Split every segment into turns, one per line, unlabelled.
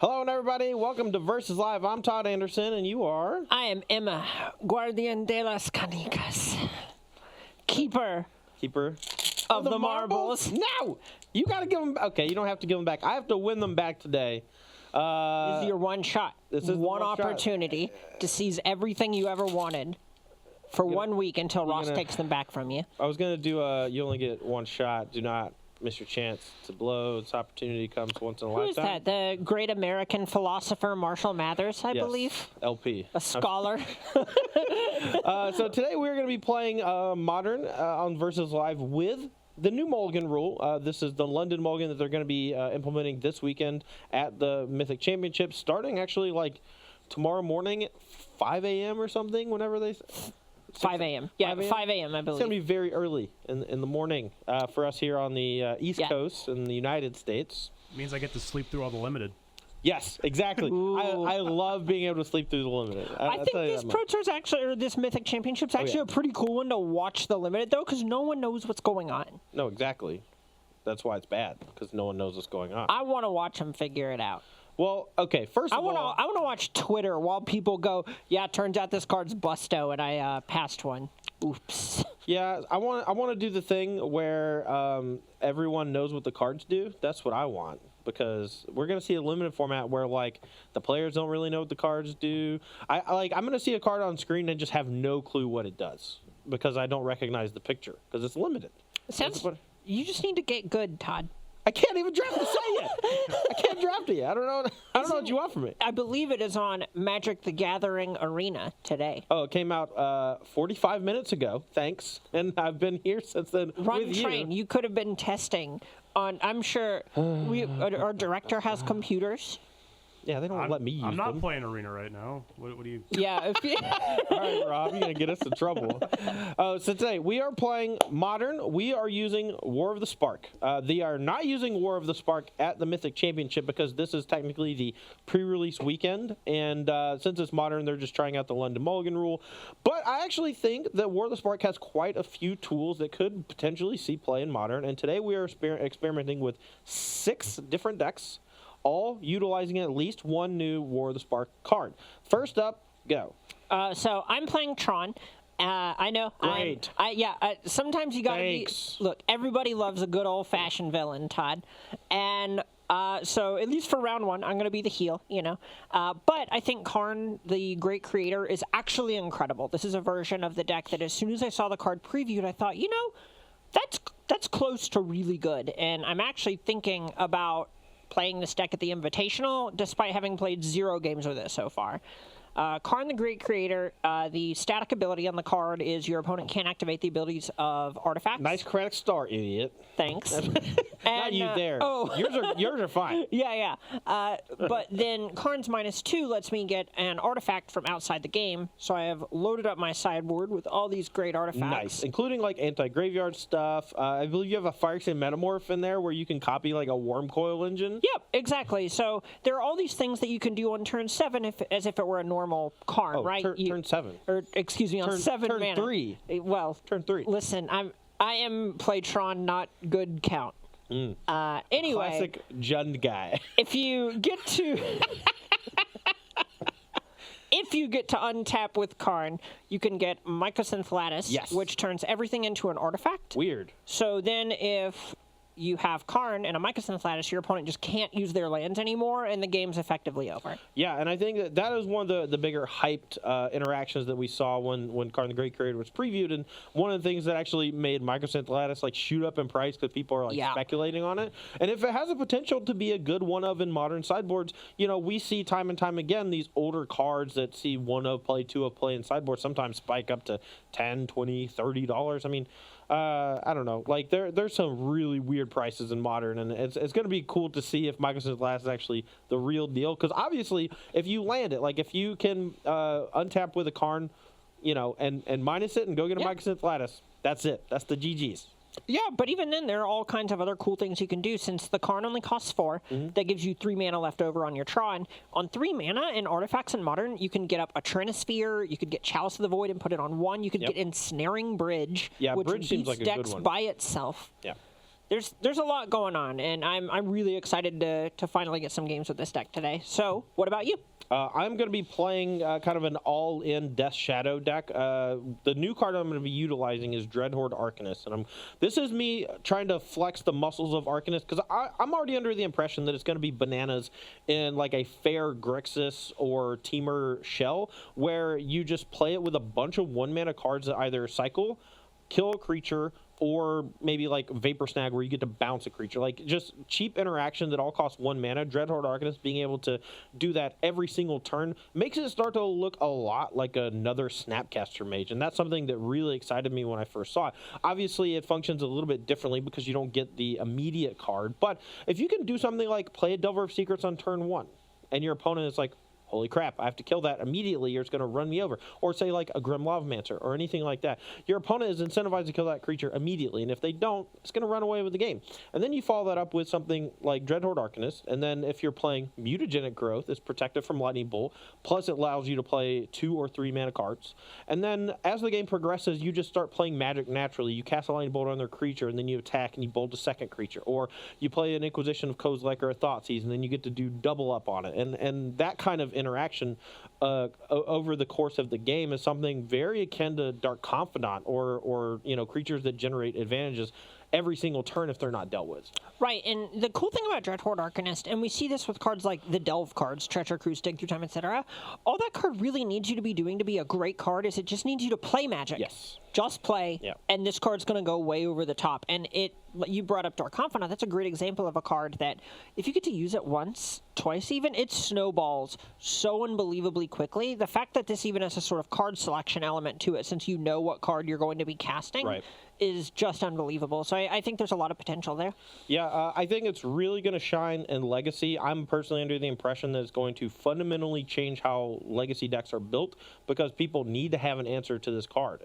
Hello, everybody. Welcome to Versus Live. I'm Todd Anderson, and you are?
I am Emma, Guardian de las Canicas, Keeper of the marbles.
No! You got to give them... Okay, you don't have to give them back. I have to win them back today.
This is your one shot.
This is
one opportunity to seize everything you ever wanted for 1 week until Ross takes them back from you.
I was going to do you only get one shot. Do not miss your chance to blow. This opportunity comes once in a lifetime.
Who is that? The great American philosopher Marshall Mathers, I believe?
LP.
A scholar.
So today we're going to be playing Modern on Versus Live with the new Mulligan rule. This is the London Mulligan that they're going to be implementing this weekend at the Mythic Championship, starting actually like tomorrow morning at 5 a.m. or something, whenever they...
5 a.m. Yeah, 5 a.m. I believe.
It's going to be very early in the morning for us here on the East Coast in the United States.
It means I get to sleep through all the limited.
Yes, exactly. I love being able to sleep through the limited.
I think this Pro Tour's actually, or this Mythic Championship's actually a pretty cool one to watch the limited, though, because no one knows what's going on.
No, exactly. That's why it's bad, because no one knows what's going on.
I want to watch them figure it out.
Well, okay, first of all...
I want to watch Twitter while people go, yeah, it turns out this card's busto, and I passed one. Oops.
Yeah, I want to do the thing where everyone knows what the cards do. That's what I want, because we're going to see a limited format where, like, the players don't really know what the cards do. I'm going to see a card on screen and just have no clue what it does, because I don't recognize the picture, because it's limited.
You just need to get good, Todd.
I can't even draft to say it. I can't draft it yet. I don't know what you want from me.
I believe it is on Magic the Gathering Arena today.
Oh, it came out 45 minutes ago. Thanks. And I've been here since then
Run
with
train. You could have been testing on, I'm sure our director has computers.
Yeah, they don't let me use them.
I'm not playing Arena right now. What do you...
Yeah.
All right, Rob, you're going to get us in trouble. So today, we are playing Modern. We are using War of the Spark. They are not using War of the Spark at the Mythic Championship because this is technically the pre-release weekend. And since it's Modern, they're just trying out the London Mulligan rule. But I actually think that War of the Spark has quite a few tools that could potentially see play in Modern. And today, we are experimenting with 6 different decks, all utilizing at least one new War of the Spark card. First up, go.
So I'm playing Tron. I know.
Great.
Sometimes you gotta be. Look, everybody loves a good old-fashioned villain, Todd, and so at least for round 1, I'm gonna be the heel, you know. But I think Karn, the great creator, is actually incredible. This is a version of the deck that, as soon as I saw the card previewed, I thought, you know, that's close to really good, and I'm actually thinking about playing this deck at the Invitational, despite having played 0 games with it so far. Karn, the Great Creator, the static ability on the card is your opponent can't activate the abilities of artifacts.
Nice credit star, idiot.
Thanks.
Not you there.
Oh.
Yours are fine.
Yeah. But then Karn's -2 lets me get an artifact from outside the game, so I have loaded up my sideboard with all these great artifacts.
Nice, including like anti-graveyard stuff. I believe you have a Firexian Metamorph in there where you can copy like a Worm Coil engine.
Yep, exactly. So there are all these things that you can do on turn 7 as if it were a normal Karn, right?
Turn 7.
Or excuse me, on 7
turn
mana.
3.
Well,
turn 3.
Listen, I am play Tron, not good count. Anyway,
classic Jund guy.
If you get to untap with Karn, you can get Mycosynth Lattice, which turns everything into an artifact.
Weird.
So then if you have Karn and a Mycosynth Lattice, your opponent just can't use their lands anymore, and the game's effectively over.
Yeah, and I think that is one of the bigger hyped interactions that we saw when Karn the Great Creator was previewed, and one of the things that actually made Mycosynth Lattice like shoot up in price because people are like speculating on it. And if it has a potential to be a good one-of in modern sideboards, you know, we see time and time again these older cards that see 1-of play, 2-of play in sideboards sometimes spike up to $10, $20, $30. I mean, I don't know. Like there's some really weird prices in Modern, and it's going to be cool to see if Mycosynth Lattice is actually the real deal. Because obviously, if you land it, like if you can untap with a Karn, you know, and minus it and go get a Mycosynth Lattice, that's it. That's the GGs.
Yeah, but even then, there are all kinds of other cool things you can do. Since the Karn only costs 4, that gives you 3 mana left over on your Tron. On 3 mana in Artifacts in Modern, you can get up a Trinisphere, you could get Chalice of the Void and put it on 1, you could get Ensnaring Bridge, which
Bridge seems like a
decks
good one
by itself.
Yeah.
there's a lot going on, and I'm really excited to finally get some games with this deck today. So, what about you?
I'm going to be playing kind of an all-in Death Shadow deck. The new card I'm going to be utilizing is Dreadhorde Arcanist, and this is me trying to flex the muscles of Arcanist, because I'm already under the impression that it's going to be bananas in like a fair Grixis or Temur shell, where you just play it with a bunch of 1-mana cards that either cycle, kill a creature, or maybe like Vapor Snag where you get to bounce a creature. Like just cheap interaction that all cost 1 mana. Dreadhorde Arcanist being able to do that every single turn makes it start to look a lot like another Snapcaster Mage, and that's something that really excited me when I first saw it. Obviously it functions a little bit differently because you don't get the immediate card, but if you can do something like play a Delver of Secrets on turn 1 and your opponent is like, holy crap, I have to kill that immediately or it's going to run me over. Or say like a Grim Lavamancer or anything like that. Your opponent is incentivized to kill that creature immediately, and if they don't, it's going to run away with the game. And then you follow that up with something like Dreadhorde Arcanist, and then if you're playing Mutagenic Growth, it's protected from Lightning Bolt, plus it allows you to play 2 or 3 mana cards. And then as the game progresses, you just start playing magic naturally. You cast a Lightning Bolt on their creature, and then you attack and you bolt a second creature. Or you play an Inquisition of Kozilek or a Thoughtseize, and then you get to do double up on it. And that kind of interaction over the course of the game is something very akin to Dark Confidant or creatures that generate advantages every single turn if they're not dealt with.
Right, and the cool thing about Dreadhorde Arcanist, and we see this with cards like the Delve cards, Treacher, Cruise, Dig Through Time, etc., all that card really needs you to be doing to be a great card is it just needs you to play Magic.
Yes.
Just play, and this card's going to go way over the top. And you brought up Dark Confidant. That's a great example of a card that if you get to use it once, twice even, it snowballs so unbelievably quickly. The fact that this even has a sort of card selection element to it, since you know what card you're going to be casting, is just unbelievable. So I think there's a lot of potential there.
Yeah, I think it's really going to shine in Legacy. I'm personally under the impression that it's going to fundamentally change how Legacy decks are built, because people need to have an answer to this card.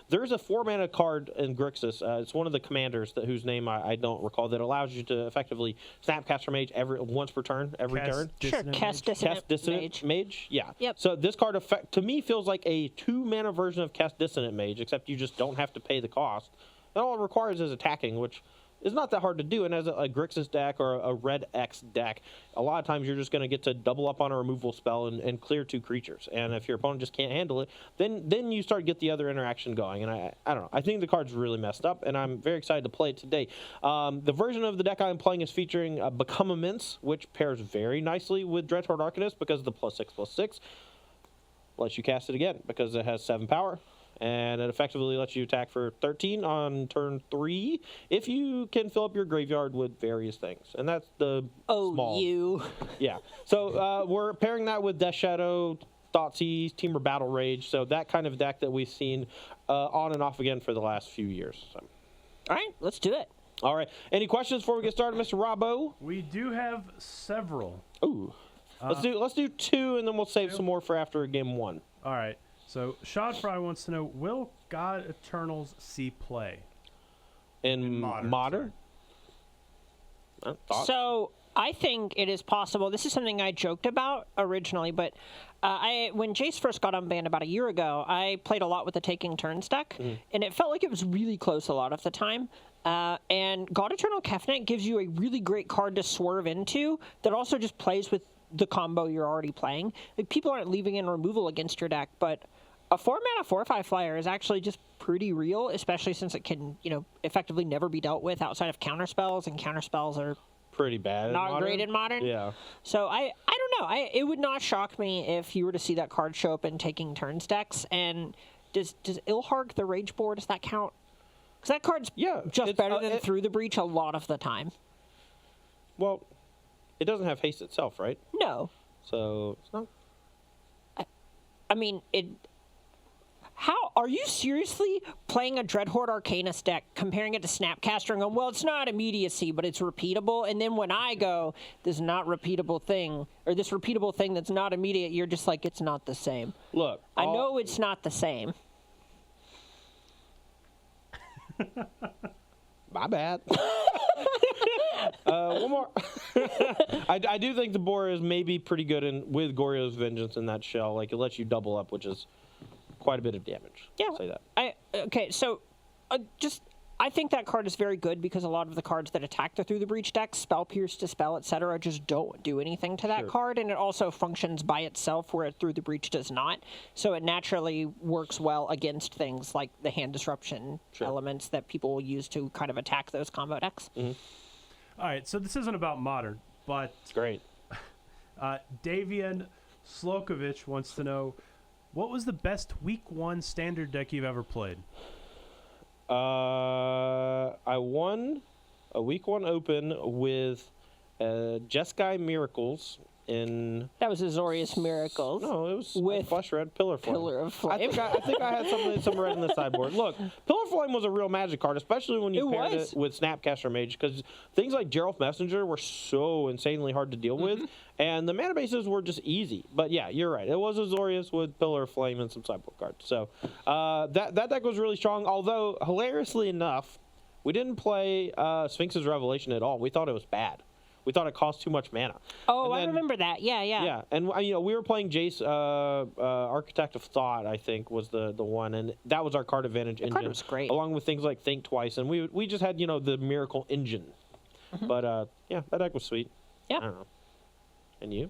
There's a 4-mana card in Grixis. It's one of the commanders whose name I don't recall, that allows you to effectively Snapcaster Mage once per turn, every turn.
Sure, Cast Dissonant
Mage. Yeah.
Yep.
So this card, to me, feels like a 2-mana version of Cast Dissonant Mage, except you just don't have to pay the cost. And all it requires is attacking, which is not that hard to do. And as a Grixis deck or a Red X deck, a lot of times you're just going to get to double up on a removal spell and clear 2 creatures. And if your opponent just can't handle it, then you start to get the other interaction going. And I don't know. I think the card's really messed up, and I'm very excited to play it today. The version of the deck I'm playing is featuring Become Immense, which pairs very nicely with Dreadhorde Arcanist because of the +6/+6. Lets you cast it again because it has 7 power. And it effectively lets you attack for 13 on turn 3 if you can fill up your graveyard with various things. And that's the small. Yeah. So we're pairing that with Death Shadow, Thoughtseize, Temur Battle Rage. So that kind of deck that we've seen on and off again for the last few years. So.
All right, let's do it.
All right. Any questions before we get started, Mr. Robbo?
We do have several.
Ooh. Let's do 2, and then we'll save some more for after game 1.
All right. So, Shadfry wants to know, will God Eternals see play?
In
Modern?
So, I think it is possible. This is something I joked about originally, but when Jace first got unbanned about a year ago, I played a lot with the Taking Turns deck, and it felt like it was really close a lot of the time. And God Eternal Kefnet gives you a really great card to swerve into that also just plays with the combo you're already playing. Like, people aren't leaving in removal against your deck, but a 4-mana 4/5 flyer is actually just pretty real, especially since it can, effectively never be dealt with outside of counterspells, and counterspells are
pretty bad.
Not great in Modern.
Yeah.
So I don't know. It would not shock me if you were to see that card show up in Taking Turns decks. And does Ilharg the Rage Board, does that count? Because that card's just better than Through the Breach a lot of the time.
Well, it doesn't have haste itself, right?
No.
So it's not.
I mean, How are you seriously playing a Dreadhorde Arcanist deck, comparing it to Snapcaster, and going, well, it's not immediacy, but it's repeatable? And then when I go, this not repeatable thing, or this repeatable thing that's not immediate, you're just like, it's not the same.
Look,
I know it's not the same.
My bad. One more. I do think the board is maybe pretty good with Goryo's Vengeance in that shell. Like, it lets you double up, which is quite a bit of damage.
Yeah.
I'll say that.
Okay, so just I think that card is very good because a lot of the cards that attack the Through the Breach deck, Spell, Pierce, Dispel, etc., just don't do anything to that card, and it also functions by itself where Through the Breach does not. So it naturally works well against things like the hand disruption elements that people will use to kind of attack those combo decks.
All right, so this isn't about Modern, but
It's great.
Davian Slokovich wants to know, what was the best Week 1 Standard deck you've ever played?
I won a Week 1 Open with Jeskai Miracles in...
That was Azorius Miracles.
No, it was
with
Flush Red Pillar Flame.
Pillar of Flame.
I think I had some red in the sideboard. Look, Pillar Flame was a real Magic card, especially when you paired it with Snapcaster Mage, because things like Geralt Messenger were so insanely hard to deal with, and the mana bases were just easy. But yeah, you're right. It was Azorius with Pillar of Flame and some sideboard cards. So that deck was really strong, although, hilariously enough, we didn't play Sphinx's Revelation at all. We thought it was bad. We thought it cost too much mana.
Oh, I remember that. Yeah.
Yeah, and we were playing Jace, Architect of Thought, I think, was the one, and that was our card advantage engine.
Card was great.
Along with things like Think Twice, and we just had, the Miracle Engine. But, yeah, that deck was sweet.
Yeah.
I don't know. And you?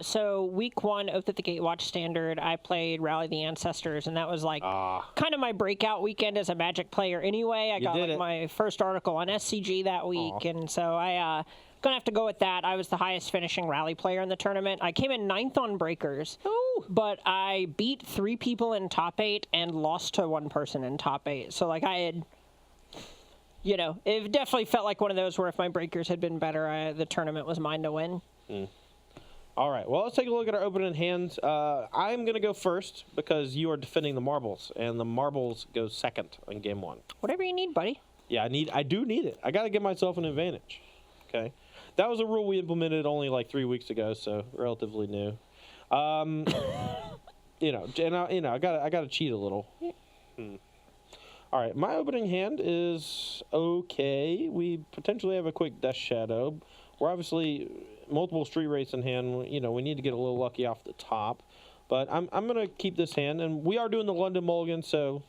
So Week 1 Oath at the Gatewatch Standard, I played Rally the Ancestors, and that was kind of my breakout weekend as a Magic player anyway. I got my first article on SCG that week, and so I gonna have to go with that. I was the highest finishing Rally player in the tournament. I came in 9th on Breakers, but I beat 3 people in top 8 and lost to 1 person in top 8. So I had... it definitely felt like one of those where if my Breakers had been better, the tournament was mine to win.
All right, well, let's take a look at our opening hands. I'm going to go first because you are defending the marbles, and the marbles go second in game 1.
Whatever you need, buddy.
Yeah, I do need it. I got to give myself an advantage. Okay, that was a rule we implemented only like 3 weeks ago, so relatively new. I got to cheat a little. All right, my opening hand is okay. We potentially have a quick Death Shadow. We're obviously multiple Street Race in hand. We need to get a little lucky off the top. But I'm going to keep this hand. And we are doing the London Mulligan, so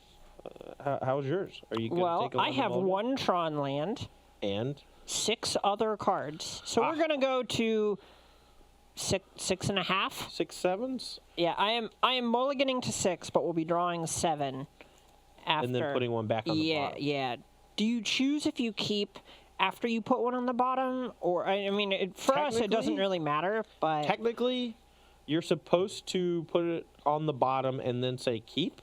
how's yours? Are you going to take a London
I have
Mulligan?
1 Tron land.
And?
6 other cards. So we're going to go to 6.5.
6 sevens?
Yeah, I am mulliganing to 6, but we'll be drawing 7 after.
And then putting one back on the bottom. Yeah.
Do you choose if you keep after you put one on the bottom? Or, for us, it doesn't really matter, but...
Technically, you're supposed to put it on the bottom and then say keep.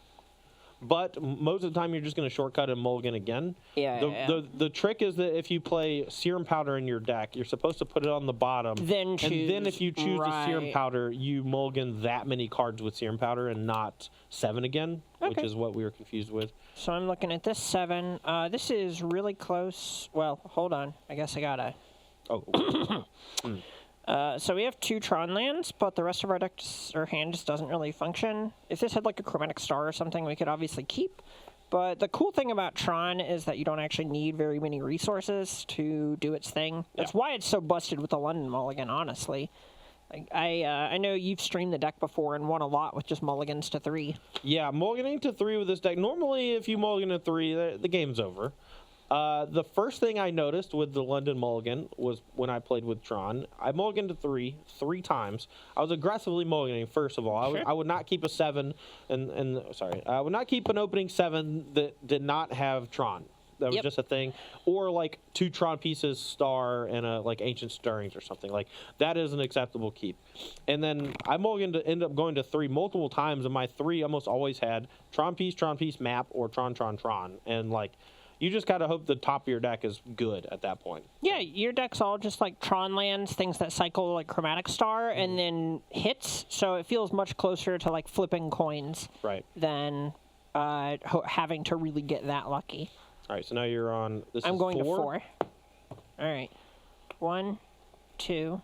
But most of the time, you're just going to shortcut and mulligan again. The trick is that if you play Serum Powder in your deck, you're supposed to put it on the bottom.
Then choose.
And then if you choose the Serum Powder, you mulligan that many cards with Serum Powder and not 7 again, which is what we were confused with.
So I'm looking at this 7. This is really close. Well, hold on. I guess I got to...
Oh.
So we have 2 Tron lands, but the rest of our deck or hand just doesn't really function. If this had like a Chromatic Star or something, we could obviously keep. But the cool thing about Tron is that you don't actually need very many resources to do its thing. That's why it's so busted with the London Mulligan, honestly. I know you've streamed the deck before and won a lot with just mulligans to 3.
Yeah, mulliganing to 3 with this deck. Normally, if you mulligan to 3, the game's over. The first thing I noticed with the London Mulligan was when I played with Tron. I mulliganed to 3 times. I was aggressively mulliganing, first of all. I would not keep a 7, I would not keep an opening 7 that did not have Tron. That was just a thing. Or like 2 Tron pieces, Star, and a like Ancient Stirrings or something. Like that is an acceptable keep. And then I mulliganed to end up going to 3 multiple times, and my 3 almost always had Tron piece, map, or Tron. And like, you just gotta hope the top of your deck is good at that point.
Yeah, your deck's all just like Tron lands, things that cycle like Chromatic Star, and then hits. So it feels much closer to like flipping coins, than having to really get that lucky.
All right, so now you're on.
I'm going to 4. All right, 1, 2,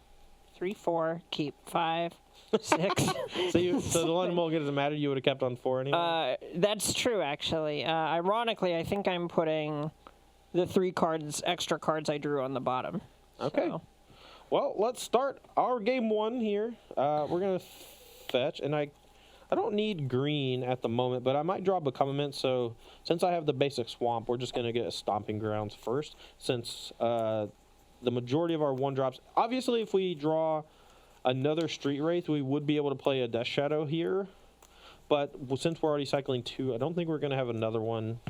3, 4. Keep 5. 6.
So the London Mulligan doesn't matter. You would have kept on 4 anyway.
That's true, actually. Ironically, I think I'm putting the 3 extra cards I drew on the bottom.
Okay. So. Well, let's start our game 1 here. We're gonna fetch, and I I don't need green at the moment, but I might draw Becomement. So since I have the basic swamp, we're just going to get a Stomping Grounds first. Since the majority of our 1-drops, obviously if we draw another Street Wraith, we would be able to play a Death Shadow here. But since we're already cycling 2, I don't think we're going to have another one.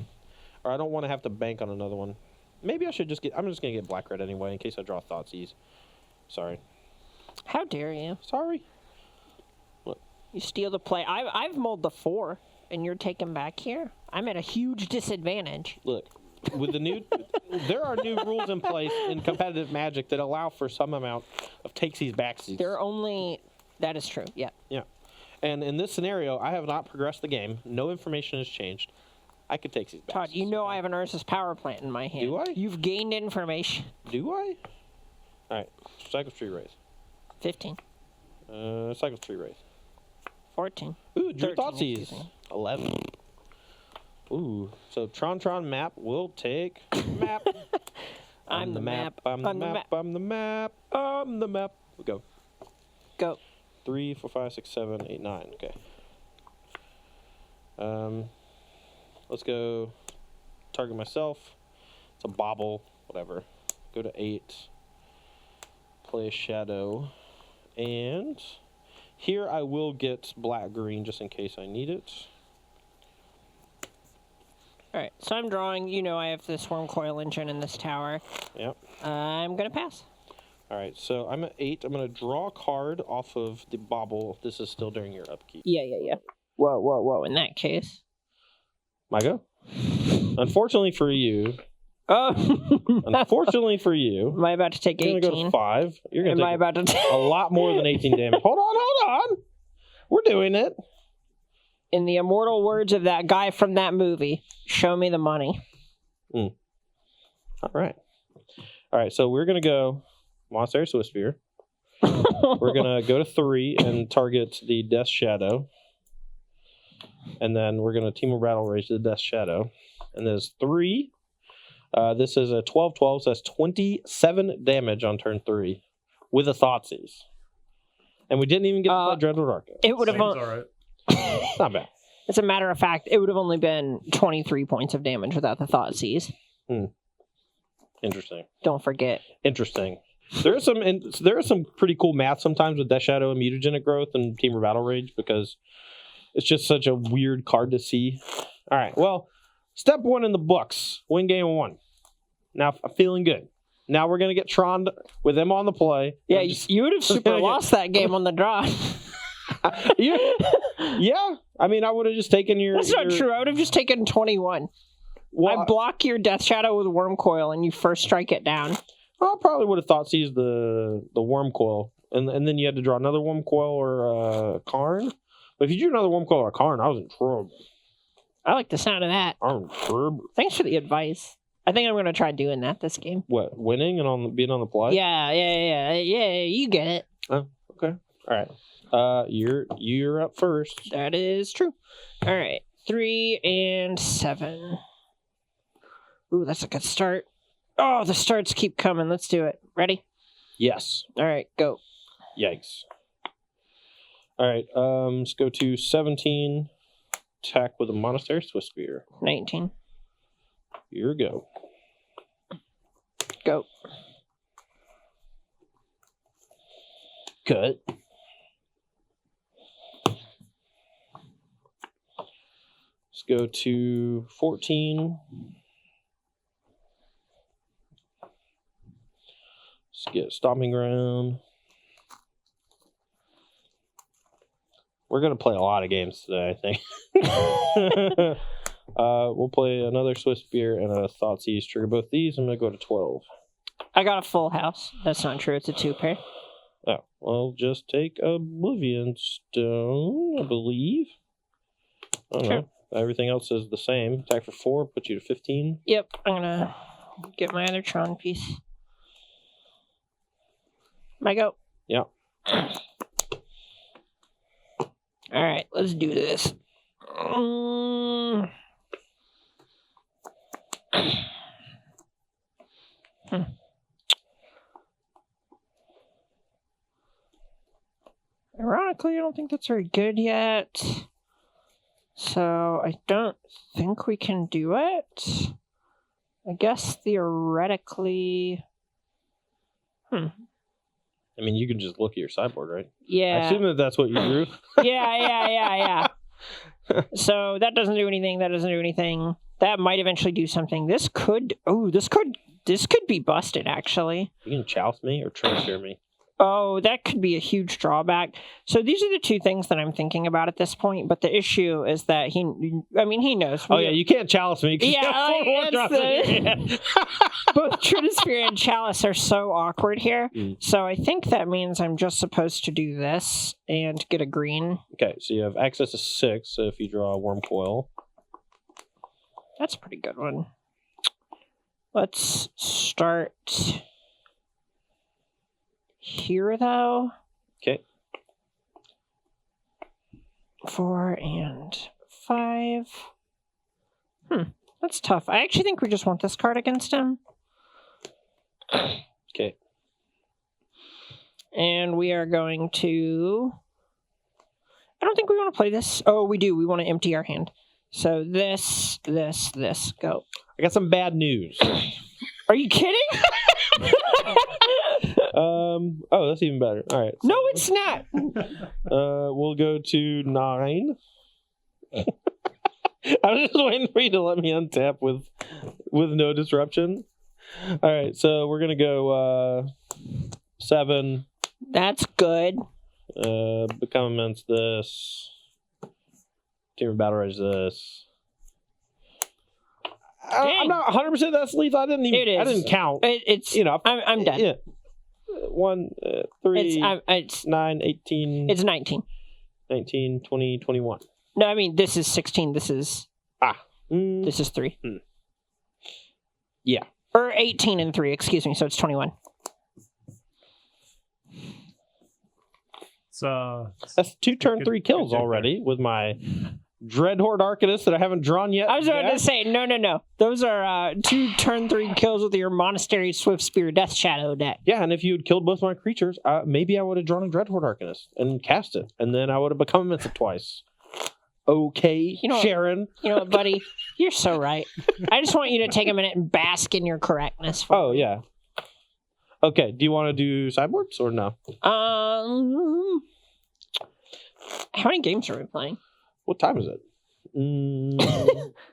Or I don't want to have to bank on another one. Maybe I should just get... I'm just going to get Black-Red anyway in case I draw Thoughtseize. Sorry.
How dare you?
Sorry.
You steal the play. I've mulled the 4, and you're taking back here? I'm at a huge disadvantage.
Look, with the new... there are new rules in place in competitive Magic that allow for some amount of takesies, backsies.
They're only... That is true, yeah.
Yeah. And in this scenario, I have not progressed the game. No information has changed. I could take these backsies.
Todd, you know I have an Ursus Power Plant in my hand.
Do I?
You've gained information.
Do I? All right. Cycle Tree Wraith.
15.
Cycle Tree Wraith.
14.
Ooh, Drew
13,
Thoughtseize. 11. Ooh, so Tron map will take map.
I'm the map.
I'm the map. I'm the map. I'm the map. We go.
Go.
3, 4, 5, 6, 7, 8, 9. Okay. Let's go. Target myself. It's a bobble. Whatever. Go to 8. Play a shadow. And here I will get black-green just in case I need it.
Alright, so I'm drawing. You know I have this Worm Coil Engine in this tower.
Yep.
I'm going to pass.
Alright, so I'm at 8. I'm going to draw a card off of the bobble. This is still during your upkeep.
Yeah. Whoa. In that case.
My go? Unfortunately for you.
Oh.
Unfortunately for you.
Am I about to take 18?
You're going to go to 5. You're going to take
about to
a lot more than 18 damage. Hold on. We're doing it.
In the immortal words of that guy from that movie, show me the money.
All right, so we're going to go Monastery Swiftspear. We're going to go to 3 and target the Death Shadow. And then we're going to Team of Battle Rage the Death Shadow. And there's 3. This is a 12/12, so that's 27 damage on turn 3 with a Thoughtseize. And we didn't even get to play Dreadhorde Arcanist.
It would have...
all right.
Not bad.
As a matter of fact, it would have only been 23 points of damage without the Thoughtseize.
Interesting.
Don't forget.
Interesting. There is some pretty cool math sometimes with Death Shadow and Mutagenic Growth and Team of Battle Rage because it's just such a weird card to see. All right, well, step 1 in the books. Win game 1. Now, I'm feeling good. Now we're going to get Tron with them on the play.
Yeah, you would have super lost that game on the draw.
Yeah, I mean, I would have just taken your...
That's not true. I would have just taken 21.
Well,
I block your Death Shadow with Worm Coil, and you first strike it down.
I probably would have Thoughtseize the Worm Coil, and then you had to draw another Worm Coil or a Karn. But if you drew another Worm Coil or a Karn, I was in trouble.
I like the sound of that.
I'm in trouble.
Thanks for the advice. I think I'm going to try doing that this game.
What, winning and being on the play?
Yeah, you get it.
Oh, okay. All right. You're up first.
That is true. All right. 3 and 7. Ooh, that's a good start. Oh, the starts keep coming. Let's do it. Ready?
Yes.
All right, go.
Yikes. All right, let's go to 17. Attack with a Monastery Swiftspear.
19.
Here we go.
Go.
Cut. Let's go to 14. Let's get Stomping Ground. We're going to play a lot of games today, I think. We'll play another Swiftspear and a Thoughtseize. Trigger both these. I'm going to go to 12.
I got a full house. That's not true. It's a 2-pair.
Oh, well, just take Oblivion Stone, I believe. I don't know. Everything else is the same. Attack for 4, put you to 15.
Yep, I'm going to get my other Tron piece. My go.
Yeah.
All right, let's do this. Ironically, I don't think that's very good yet. So I don't think we can do it. I guess theoretically...
I mean, you can just look at your sideboard, right?
Yeah.
I assume that that's what you drew.
Yeah. So that doesn't do anything. That doesn't do anything. That might eventually do something. This could be busted, actually.
You can chalice me or transfer me.
Oh, that could be a huge drawback. So these are the two things that I'm thinking about at this point. But the issue is that he knows.
Oh yeah, you can't chalice me.
Both Trinisphere and Chalice are so awkward here. So I think that means I'm just supposed to do this and get a green.
Okay, so you have access to 6. So if you draw a Worm Coil,
that's a pretty good one. Let's start here, though.
Okay.
4 and 5. That's tough. I actually think we just want this card against him.
Okay.
And we are going to... I don't think we want to play this. Oh, we do. We want to empty our hand. So this, go.
I got some bad news.
Are you kidding?
Oh, that's even better. All right. So,
no, it's not.
We'll go to 9. I was just waiting for you to let me untap with no disruption. All right, so we're gonna go 7.
That's good.
Become immense this. Team of Battle Rage this. I'm not 100% that's lethal. I didn't count.
It's I'm done.
Yeah. 1, 3,
it's
9, 18.
It's 19.
19, 20, 21.
No, I mean this is 16. This is this is 3.
Yeah.
Or 18 and 3, excuse me, so it's 21.
That's 2 turn 3 kills already with my Dreadhorde Arcanist that I haven't drawn yet.
I was about to say, no. Those are 2 turn 3 kills with your Monastery Swift Spear Death Shadow deck.
Yeah, and if you had killed both my creatures, maybe I would have drawn a Dreadhorde Arcanist and cast it, and then I would have become immense twice. Okay, Sharon.
You know what, buddy? You're so right. I just want you to take a minute and bask in your correctness.
Oh, yeah. Okay, do you want to do sideboards or no?
How many games are we playing?
What time is it?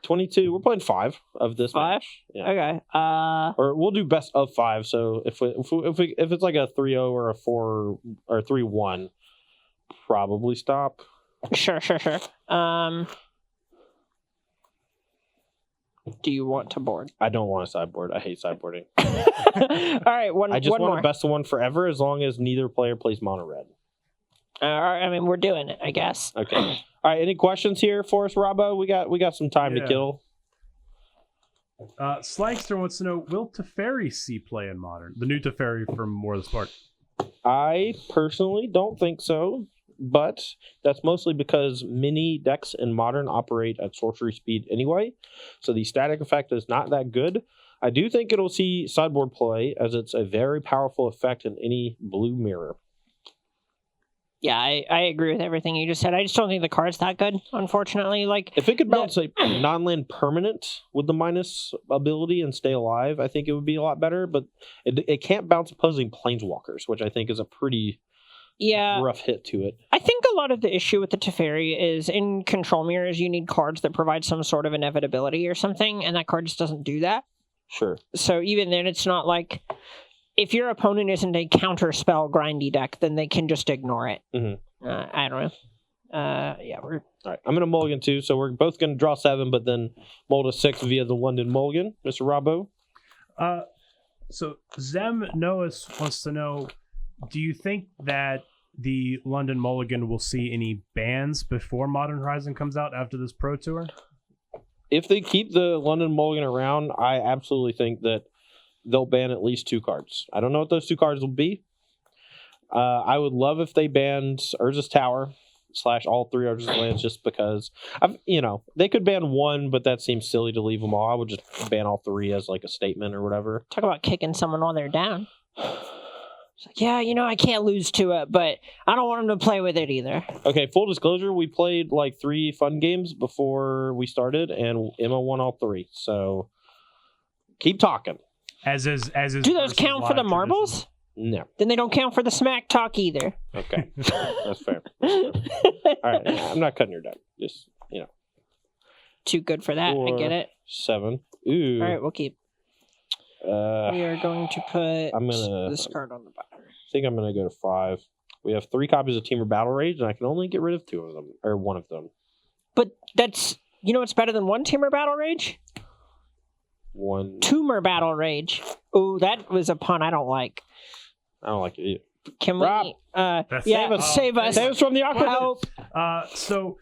22. We're playing 5 of this
5?
match. Yeah.
Okay.
Or we'll do best of 5. So if it's like a 3-0 or a 4 or 3-1, probably stop.
Sure. Do you want to board?
I don't want a sideboard. I hate sideboarding.
All right,
I just
want
want a best of 1 forever as long as neither player plays mono red.
I mean, we're doing it, I guess.
Okay. All right. Any questions here for us, Robbo? We got some time to kill.
Slagster wants to know: will Teferi see play in Modern? The new Teferi from War of the Spark.
I personally don't think so, but that's mostly because mini decks in Modern operate at sorcery speed anyway, so the static effect is not that good. I do think it'll see sideboard play, as it's a very powerful effect in any blue mirror.
Yeah, I agree with everything you just said. I just don't think the card's that good, unfortunately. Like,
if it could bounce a non-land permanent with the minus ability and stay alive, I think it would be a lot better, but it can't bounce opposing planeswalkers, which I think is a pretty rough hit to it.
I think a lot of the issue with the Teferi is in control mirrors, you need cards that provide some sort of inevitability or something, and that card just doesn't do that.
Sure.
So even then, it's not like... If your opponent isn't a counter-spell grindy deck, then they can just ignore it.
Mm-hmm.
I don't know. We're...
All right, I'm going to mulligan too, so we're both going to draw 7, but then mold a 6 via the London mulligan. Mr. Robbo?
So Zem Noahs wants to know, do you think that the London mulligan will see any bans before Modern Horizon comes out after this Pro Tour?
If they keep the London mulligan around, I absolutely think that they'll ban at least 2 cards. I don't know what those 2 cards will be. I would love if they banned Urza's Tower / all 3 Urza's lands, just because they could ban 1, but that seems silly to leave them all. I would just ban all 3 as like a statement or whatever.
Talk about kicking someone while they're down. It's like, yeah, I can't lose to it, but I don't want him to play with it either.
Okay, full disclosure, we played like 3 fun games before we started, and Emma won all 3. So keep talking.
As is.
Do those count for the marbles?
No.
Then they don't count for the smack talk either.
Okay, that's fair. All right, I'm not cutting your deck. Just
Too good for that.
4,
I get it.
7. Ooh.
All right, we'll keep. We are going to put this card on the bottom.
I think I'm gonna go to 5. We have 3 copies of Teamer Battle Rage, and I can only get rid of 2 of them, or 1 of them.
But that's what's better than 1 Teamer Battle Rage?
1
Tumor Battle Rage. Oh, that was a pun I don't like.
I don't like it either.
Can
Rob,
we? Save us.
Save us from the awkward.
So,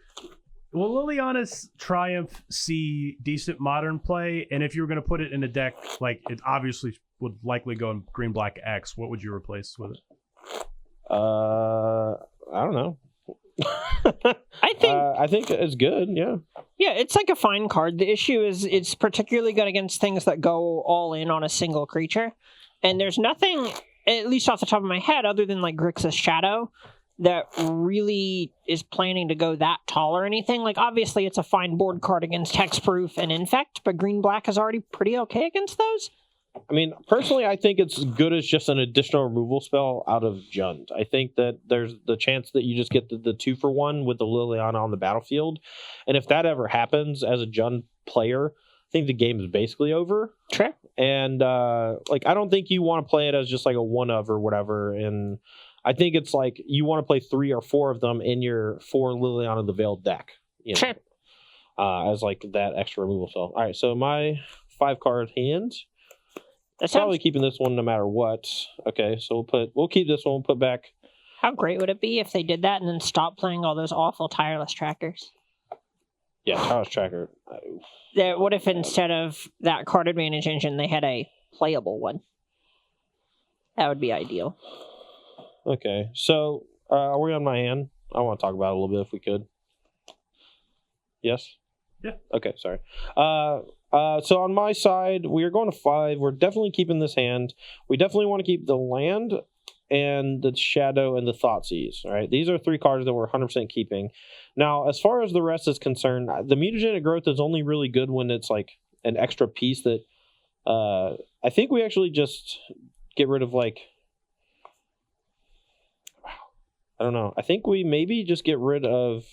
will Liliana's Triumph see decent modern play? And if you were going to put it in a deck, like it obviously would likely go in green, black, X, what would you replace with it?
I don't know.
I
think it's good. Yeah.
Yeah, it's like a fine card. The issue is it's particularly good against things that go all in on a single creature, and there's nothing, at least off the top of my head, other than like Grixis Shadow, that really is planning to go that tall or anything. Like, obviously, it's a fine board card against Hexproof and Infect, but green-black is already pretty okay against those.
I mean, personally, I think it's good as just an additional removal spell out of Jund. I think that there's the chance that you just get the 2-for-1 with the Liliana on the battlefield. And if that ever happens as a Jund player, I think the game is basically over.
Sure.
And, I don't think you want to play it as just like a one-of or whatever. And I think it's like you want to play 3 or 4 of them in your 4 Liliana the Veiled deck.
Sure.
As like that extra removal spell. All right, so my 5-card hand. Probably keeping this one no matter what. Okay, so we'll keep this one. We'll put back.
How great would it be if they did that and then stopped playing all those awful Tireless Trackers?
Yeah, Tireless Tracker.
What if instead of that card advantage engine, they had a playable one? That would be ideal.
Okay, so are we on my hand? I want to talk about it a little bit if we could. Yes?
Yeah.
Okay, sorry. So on my side, we are going to 5. We're definitely keeping this hand. We definitely want to keep the land and the Shadow and the Thoughtseize. All right, these are 3 cards that we're 100% keeping. Now, as far as the rest is concerned, the Mutagenic Growth is only really good when it's like an extra piece that I think we actually just get rid of like. I don't know. I think we maybe just get rid of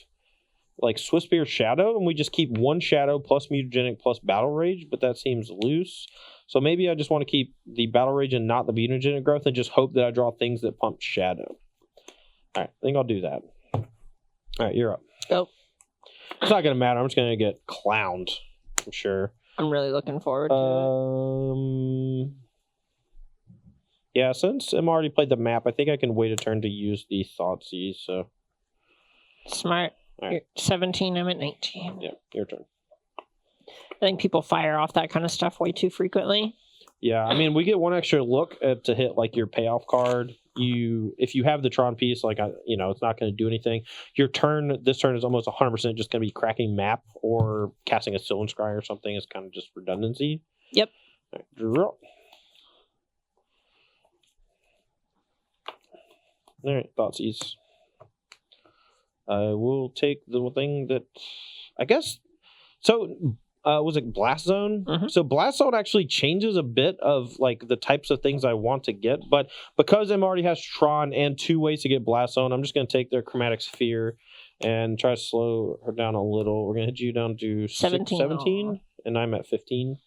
like Swiftspear Shadow, and we just keep 1 Shadow plus Mutagenic plus Battle Rage, but that seems loose. So maybe I just want to keep the Battle Rage and not the Mutagenic Growth and just hope that I draw things that pump Shadow. All right, I think I'll do that. All right, you're up.
Go.
It's not going to matter. I'm just going to get clowned, I'm sure.
I'm really looking forward to it.
Yeah, since I'm already played the map, I think I can wait a turn to use the Thoughtseize, so.
Smart.
Right.
You're 17, I'm at 19.
Yeah, your turn.
I think people fire off that kind of stuff way too frequently.
Yeah, I mean, we get 1 extra look to hit like your payoff card. If you have the Tron piece, like it's not going to do anything. This turn is almost 100% just going to be cracking map or casting a Sylvan Scry or something. It's kind of just redundancy.
Yep.
All right, draw. All right, Thoughtseize. We'll take the thing that I guess. So, was it Blast Zone?
Mm-hmm.
So Blast Zone actually changes a bit of like the types of things I want to get, but because M already has Tron and 2 ways to get Blast Zone, I'm just going to take their Chromatic Sphere and try to slow her down a little. We're going to hit you down to 17, and I'm at 15.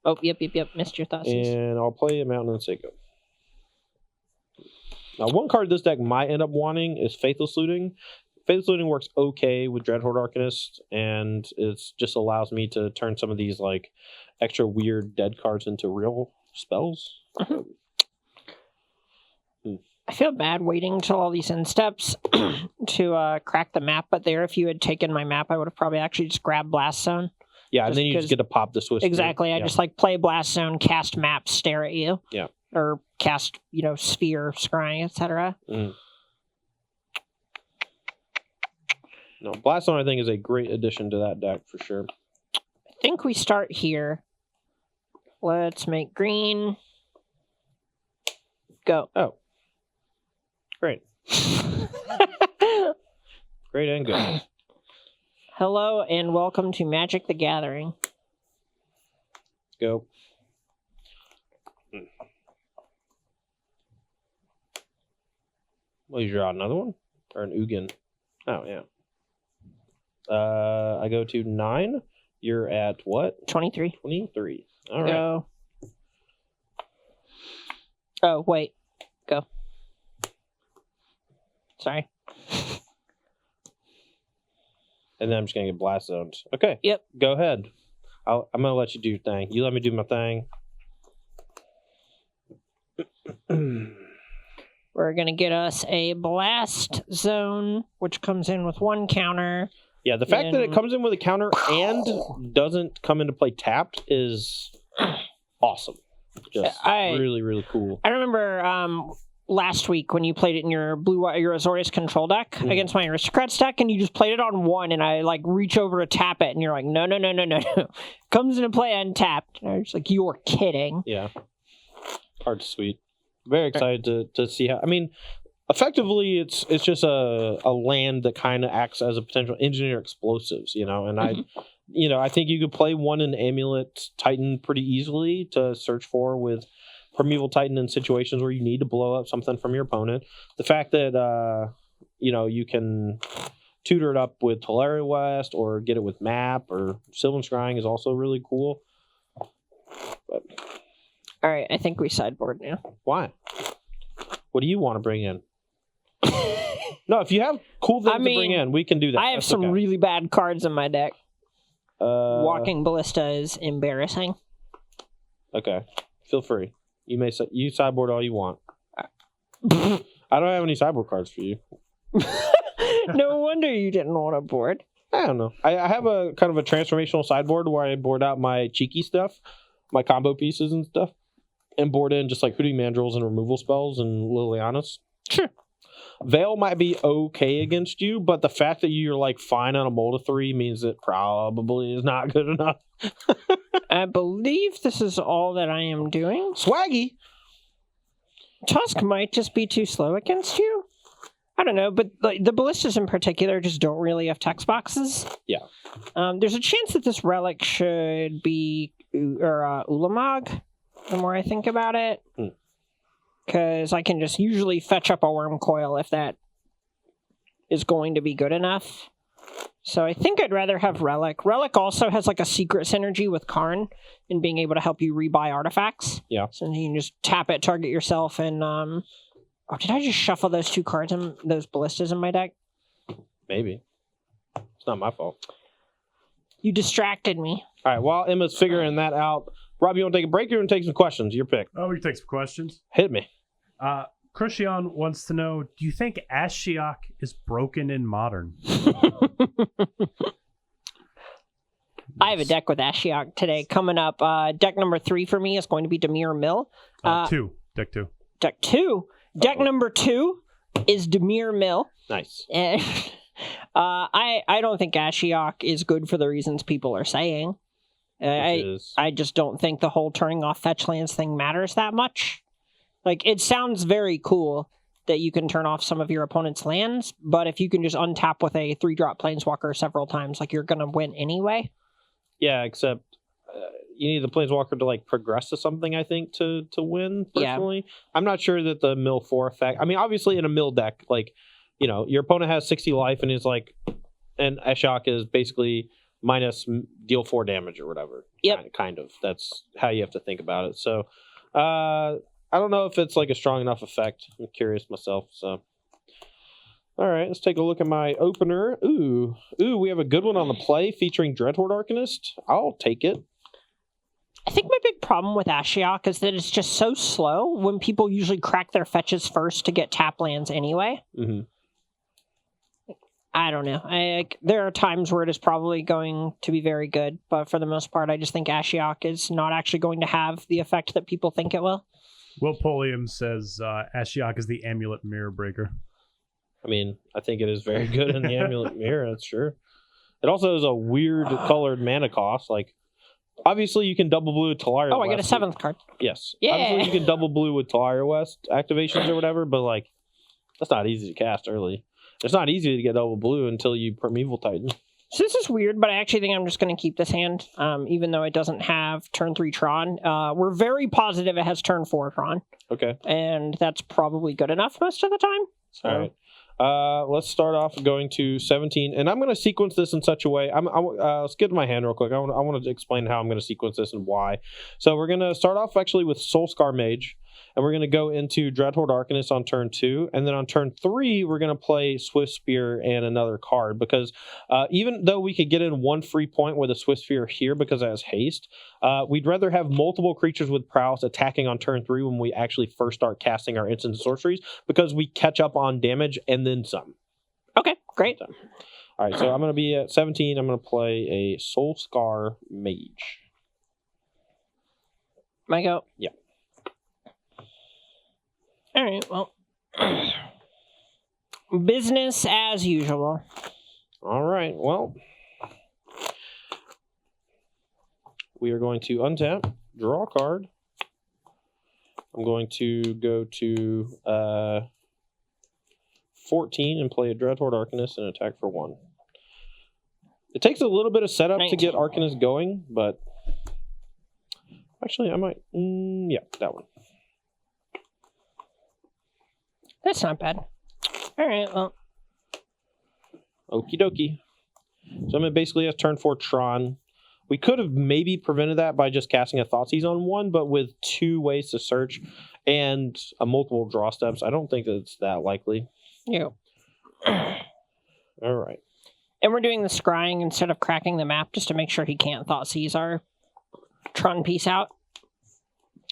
Oh, yep. Missed your thoughts.
And I'll play a Mountain and say go. Now, 1 card this deck might end up wanting is Faithless Looting. Faithless Looting works okay with Dreadhorde Arcanist, and it just allows me to turn some of these like extra weird dead cards into real spells.
Mm-hmm. I feel bad waiting until all these end steps to crack the map, but if you had taken my map, I would have probably actually just grabbed Blast Zone.
Yeah, and then you just get to pop the Swiss.
Exactly. I just like play Blast Zone, cast map, stare at you.
Yeah.
Or cast, Sphere, Scrying, etc.
Mm. No, Blast Zone I think is a great addition to that deck for sure.
I think we start here. Let's make green. Go.
Oh. Great. Great and good.
Hello and welcome to Magic the Gathering.
Let's go. Well, you draw another one? Or an Ugin? Oh, yeah. I go to 9. You're at what?
23.
23. All right.
Go. Oh, wait. Go. Sorry.
And then I'm just going to get blast zones. Okay.
Yep.
Go ahead. I'm going to let you do your thing. You let me do my thing.
We're going to get us a blast zone, which comes in with 1 counter.
Yeah, the fact that it comes in with a counter and doesn't come into play tapped is awesome. Just really, really cool.
I remember last week when you played it in your your Azorius control deck against my Aristocrats deck, and you just played it on 1, and I like reach over to tap it, and you're like, no. Comes into play untapped. And I was like, you're kidding.
Yeah. Hard to sweet. Very excited to see how. I mean, effectively, it's just a land that kind of acts as a potential engineer explosives, And I think you could play 1 in Amulet Titan pretty easily to search for with Primeval Titan in situations where you need to blow up something from your opponent. The fact that you can tutor it up with Tolaria West or get it with Map or Sylvan Scrying is also really cool. But
all right, I think we sideboard now.
Why? What do you want to bring in? No, if you have cool things to bring in, we can do that.
I have some really bad cards in my deck. Walking Ballista is embarrassing.
Okay, feel free. You sideboard all you want. I don't have any sideboard cards for you.
No wonder you didn't want to board.
I don't know. I have a kind of a transformational sideboard where I board out my cheeky stuff, my combo pieces and stuff, and board in just like Hooting Mandrills and removal spells and Lilianas.
Sure.
Veil might be okay against you, but the fact that you're like fine on a Molda 3 means it probably is not good enough.
I believe this is all that I am doing.
Swaggy!
Tusk might just be too slow against you. I don't know, but the ballistas in particular just don't really have text boxes.
Yeah.
There's a chance that this relic should be Ulamog, the more I think about it. Because I can just usually fetch up a Worm Coil if that is going to be good enough. So I think I'd rather have Relic. Relic also has like a secret synergy with Karn in being able to help you rebuy artifacts.
Yeah.
So you can just tap it, target yourself, and oh, did I just shuffle those 2 cards and those ballistas in my deck?
Maybe. It's not my fault.
You distracted me.
All right, while Emma's figuring that out, Rob, you want to take a break or you want to take some questions? Your pick.
Oh, we can take some questions.
Hit me.
Crucian wants to know, do you think Ashiok is broken in Modern?
I have a deck with Ashiok today coming up. Deck number 3 for me is going to be Dimir Mill.
2. Deck 2.
Deck 2. Deck number 2 is Dimir Mill.
Nice.
And I don't think Ashiok is good for the reasons people are saying. I just don't think the whole turning off fetch lands thing matters that much. Like, it sounds very cool that you can turn off some of your opponent's lands, but if you can just untap with a 3-drop Planeswalker several times, like, you're going to win anyway.
Yeah, except you need the Planeswalker to, like, progress to something, I think, to win, personally. Yeah. I'm not sure that the Mill 4 effect... I mean, obviously, in a Mill deck, like, your opponent has 60 life and is, like... And Ashiok is basically minus deal 4 damage or whatever.
Yep.
Kind of. That's how you have to think about it. So, I don't know if it's like a strong enough effect. I'm curious myself. So, all right, let's take a look at my opener. Ooh, we have a good one on the play featuring Dreadhorde Arcanist. I'll take it.
I think my big problem with Ashiok is that it's just so slow when people usually crack their fetches first to get tap lands anyway.
Mm-hmm.
I don't know. There are times where it is probably going to be very good, but for the most part, I just think Ashiok is not actually going to have the effect that people think it will.
Will Polium says Ashiok is the Amulet Mirror Breaker.
I mean, I think it is very good in the Amulet Mirror, that's sure. It also is a weird colored mana cost. Like, obviously, you can double blue with Tolaria West.
Oh, I get a 7th card.
Yes.
Yeah.
Obviously, you can double blue with Tolaria West activations or whatever, but, like, That's not easy to cast early. It's not easy to get double blue until you Primeval Titan.
So this is weird, but I actually think I'm just going to keep this hand, even though it doesn't have turn 3 Tron. We're very positive it has turn 4 Tron.
Okay.
And that's probably good enough most of the time. So.
All right. Let's start off going to 17, and I'm going to sequence this in such a way. Let's get to my hand real quick. I want to explain how I'm going to sequence this and why. So we're going to start off actually with Soulscar Mage, and we're going to go into Dreadhorde Arcanist on turn 2, and then on turn 3 we're going to play Swift Spear and another card, because even though we could get in one free point with a Swift Spear here because it has haste, we'd rather have multiple creatures with prowess attacking on turn 3 when we actually first start casting our instants and sorceries, because we catch up on damage and then some.
Okay, great.
All right, so I'm going to be at 17. I'm going to play a Soulscar Mage.
My go?
Yeah.
All right, well, business as usual.
All right, well, we are going to untap, draw a card. I'm going to go to 14 and play a Dreadhorde Arcanist and attack for 1. It takes a little bit of setup
19.
to get Arcanist going, but actually I might, yeah, that one.
That's not bad. All right, well.
Okie dokie. So I'm basically have turn 4 Tron. We could have maybe prevented that by just casting a Thoughtseize on 1, but with 2 ways to search and a multiple draw steps, I don't think that it's that likely.
Yeah.
All right.
And we're doing the scrying instead of cracking the map just to make sure he can't Thoughtseize our Tron piece out.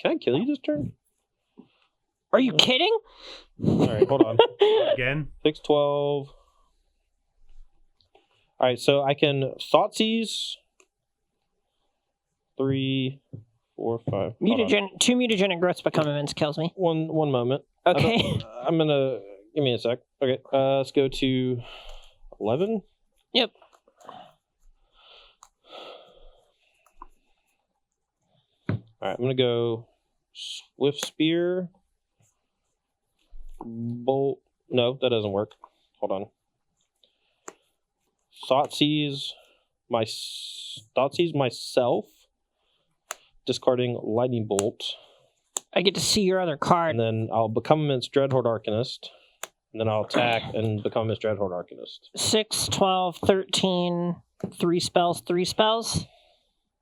Can I kill you this turn?
Are you kidding?
All right, hold on.
Again?
6, 12. All right, so I can Thoughtseize 3, 4, 5.
Two mutagenic growths become immense kills me.
One moment.
Okay.
I'm gonna give me a sec. Okay, let's go to 11.
Yep.
All right, I'm gonna go Swift Spear. Bolt. No, that doesn't work. Hold on. Thoughtseize myself. Discarding Lightning Bolt.
I get to see your other card.
And then I'll become immense Dreadhorde Arcanist. And then I'll attack and become immense Dreadhorde Arcanist.
6, 12, 13, 3 spells.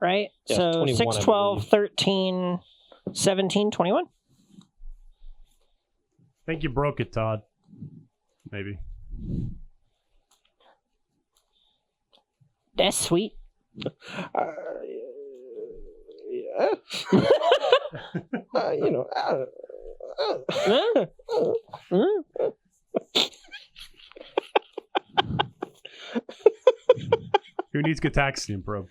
Right?
Yes,
so
21,
6, 12, 13, 17, 21.
I think you broke it, Todd. Maybe.
That's sweet.
Yeah. You know.
Who needs Gataxian Probe?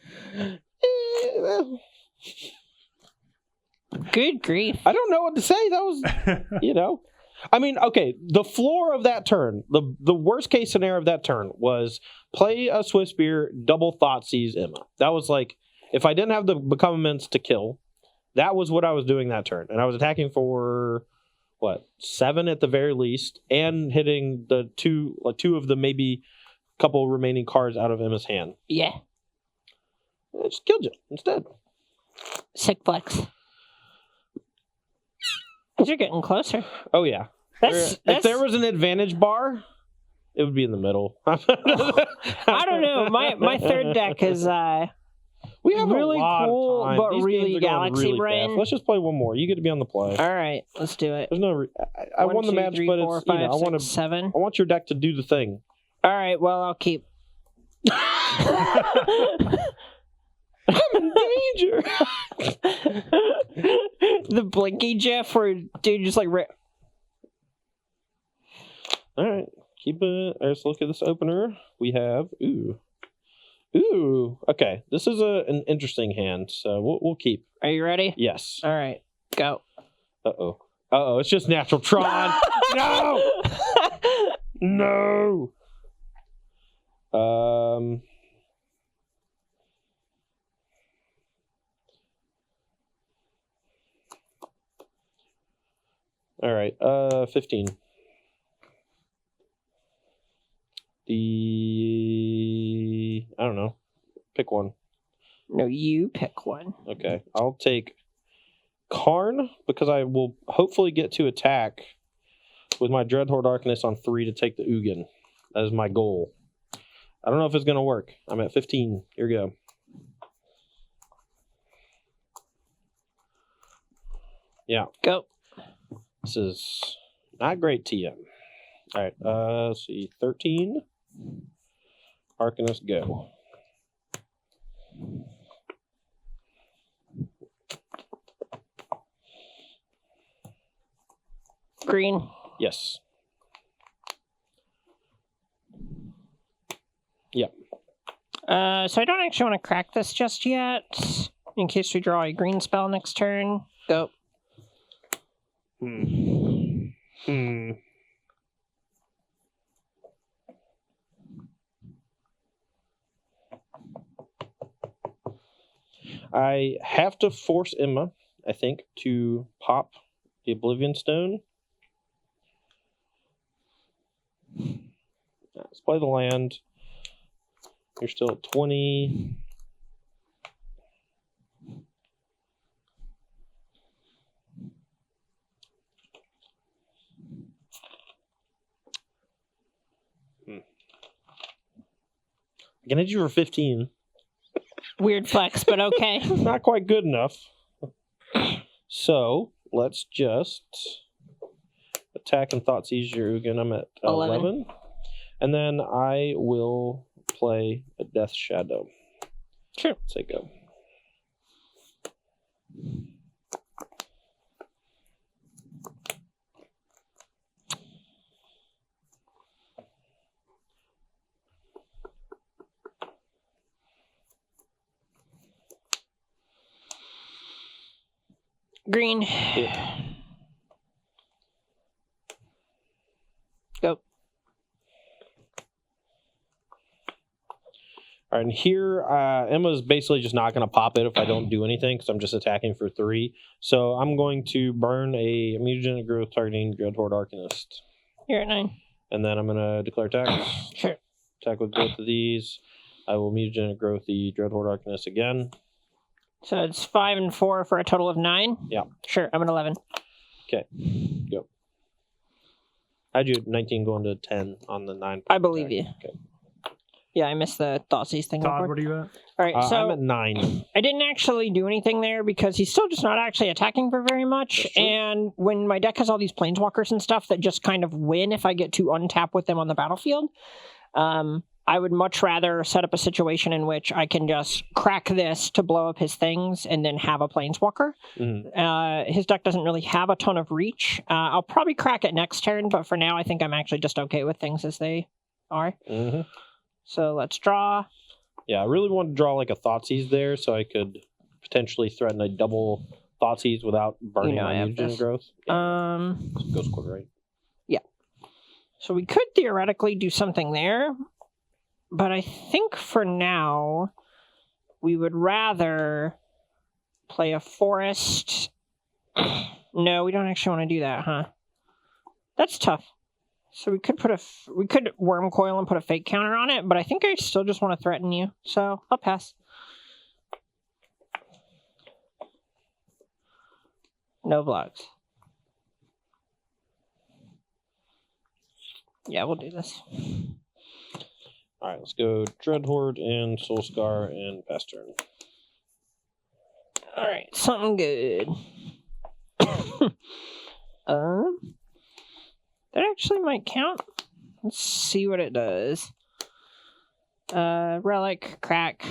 Good grief.
I don't know what to say. That was, you know. I mean, okay, the floor of that turn, the worst case scenario of that turn was play a Swift Spear, double Thoughtseize Emma. That was like, if I didn't have the Become Immense to kill, that was what I was doing that turn. And I was attacking for, 7 at the very least, and hitting the two of the maybe couple remaining cards out of Emma's hand.
Yeah.
I just killed you instead.
Sick flex. You're getting closer.
Oh, yeah.
That's...
If there was an advantage bar, it would be in the middle.
I don't know. My third deck is
we have
really
a lot
cool,
of time.
but
These
really
games are going
Galaxy
really
Brain.
fast. Let's just play one more. You get to be on the play.
All right, let's do it.
There's no. I won the match, but it's
5,
I want
6, 7.
I want your deck to do the thing.
All right, well I'll keep.
I'm in danger.
The blinky Jeff, where dude just like.
All right, keep it. Let's look at this opener. We have ooh. Okay, this is an interesting hand, so we'll keep.
Are you ready?
Yes.
All right, go.
Uh oh. It's just natural Tron. No. No. All right. 15. I don't know. Pick one.
No, you pick one.
Okay. I'll take Karn because I will hopefully get to attack with my Dreadhorde Arcanist on 3 to take the Ugin. That is my goal. I don't know if it's going to work. I'm at 15. Here we go. Yeah.
Go.
This is not great TM. All right. Let's see. 13. Arcanist, go.
Green.
Yes. Yep.
So I don't actually want to crack this just yet. In case we draw a green spell next turn. Go.
I have to force Emma, I think, to pop the Oblivion Stone. Let's play the land. You're still at 20. I can hit you for 15.
Weird flex, but okay.
Not quite good enough. So, let's just attack and Thoughtseize your Ugin. I'm at 11. And then I will play a Death Shadow.
Sure.
Say go.
Green.
Yeah.
Go.
All right, and here, Emma's basically just not going to pop it if I don't do anything, because I'm just attacking for 3. So I'm going to burn a mutagenic growth targeting Dreadhorde Arcanist.
You're at 9.
And then I'm going to declare attack.
Sure.
Attack with both of these. I will mutagenic growth the Dreadhorde Arcanist again.
So it's 5 and 4 for a total of 9?
Yeah.
Sure, I'm at 11.
Okay, go. How'd you 19 going to 10 on the 9?
I believe you.
Okay.
Yeah, I missed the Thoughtseize thing.
Todd, what are you at?
All right, so
I'm at 9.
I didn't actually do anything there because he's still just not actually attacking for very much. And when my deck has all these Planeswalkers and stuff that just kind of win if I get to untap with them on the battlefield, I would much rather set up a situation in which I can just crack this to blow up his things and then have a Planeswalker.
Mm-hmm.
His deck doesn't really have a ton of reach. I'll probably crack it next turn, but for now I think I'm actually just okay with things as they are.
Mm-hmm.
So let's draw.
Yeah, I really want to draw like a Thoughtseize there so I could potentially threaten a double Thoughtseize without burning my mutagen growth. Yeah. Goes quick, right?
Yeah. So we could theoretically do something there, but I think for now we would rather play a forest. No, we don't actually want to do that, huh? That's tough. So we could we could Worm Coil and put a fake counter on it, but I think I still just want to threaten you, so I'll pass. No blocks. Yeah, we'll do this.
All right, let's go Dreadhorde and Soulscar and pass turn.
All right, something good. That actually might count. Let's see what it does. Relic, crack.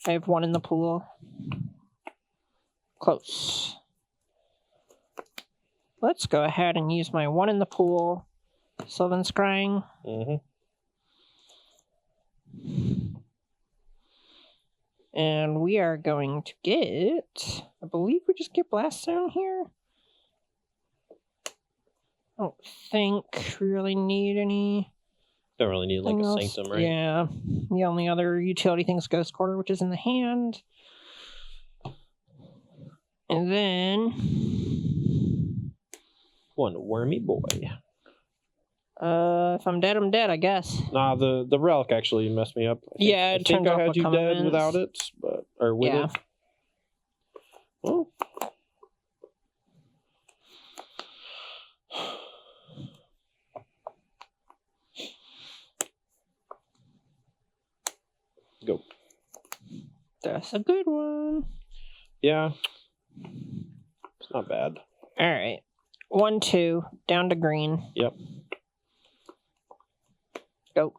I have 1 in the pool. Close. Let's go ahead and use my 1 in the pool. Sylvan Scrying.
Mm-hmm.
And we are going to get... I believe we just get Blast Zone here. I don't think we really need any.
Don't really need like a Sanctum, right?
Yeah. The only other utility thing is Ghost Quarter, which is in the hand. And then...
one wormy boy.
If I'm dead, I'm dead, I guess.
Nah, the relic actually messed me up.
I
think I had you dead without it, or with it. Well. Go.
That's a good one.
Yeah. It's not bad.
All right. 1-2, down to green.
Yep.
Go.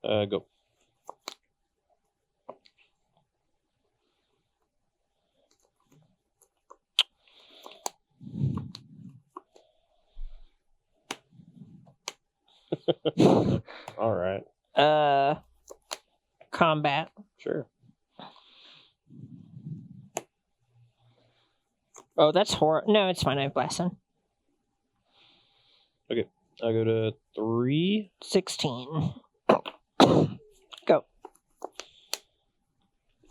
Go. All right.
Combat.
Sure.
Oh, that's horrible. No, it's fine. I have Blasting.
Okay. I'll go to 3.
16. Go.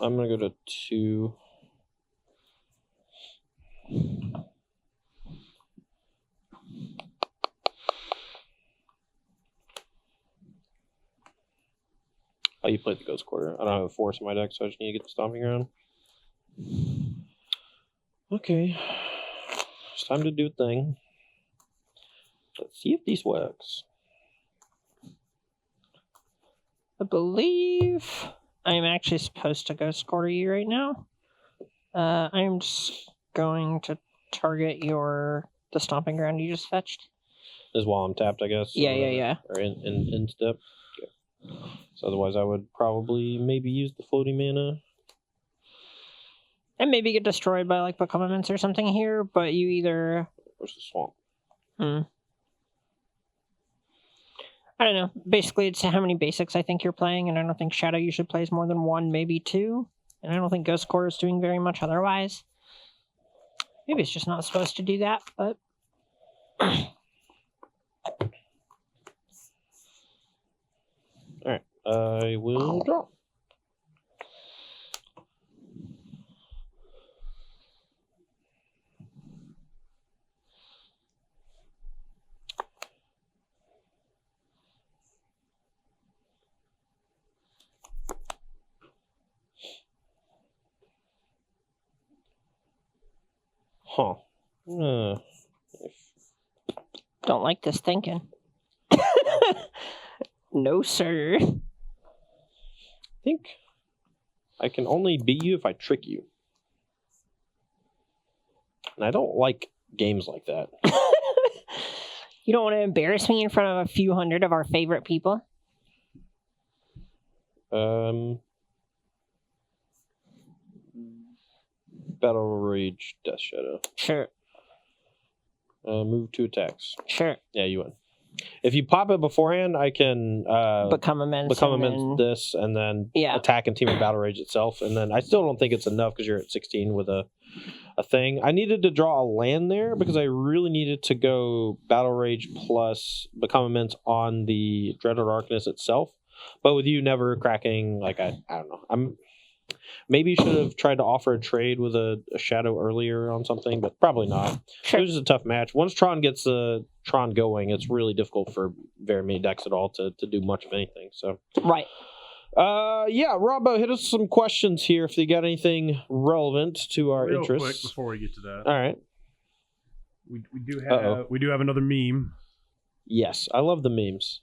I'm going to go to 2. Oh, you played the Ghost Quarter. I don't have a force in my deck, so I just need to get the Stomping Ground. Okay. It's time to do a thing. Let's see if this works.
I believe I'm actually supposed to Ghost Quarter you right now. I'm just going to target the Stomping Ground you just fetched.
Is while I'm tapped, I guess.
Yeah.
Or in step. Okay. So otherwise, I would probably maybe use the floating mana.
And maybe get destroyed by like Become Immense or something here, but you either...
Where's the swamp?
I don't know. Basically, it's how many basics I think you're playing, and I don't think Shadow usually plays more than 1, maybe 2. And I don't think Ghost Quarter is doing very much otherwise. Maybe it's just not supposed to do that, but...
Alright, I will draw. Huh.
Don't like this thinking. No, sir.
I think I can only beat you if I trick you. And I don't like games like that.
You don't want to embarrass me in front of a few hundred of our favorite people?
Battle Rage, Death Shadow.
Sure.
Move 2 attacks.
Sure.
Yeah, you win. If you pop it beforehand, I can
Become Immense
this, and then
yeah.
attack and team of Battle Rage itself. And then I still don't think it's enough because you're at 16 with a thing. I needed to draw a land there because I really needed to go Battle Rage plus Become Immense on the Dreadhorde Arcanist itself. But with you never cracking, like I don't know. Maybe you should have tried to offer a trade with a Shadow earlier on something, but probably not.
Sure.
It was just a tough match. Once Tron gets Tron going, it's really difficult for very many decks at all to do much of anything. So
right.
Yeah, Robbo, hit us some questions here if you got anything relevant to our
Real
interests.
Quick before we get to that.
All right.
We do have another meme.
Yes, I love the memes.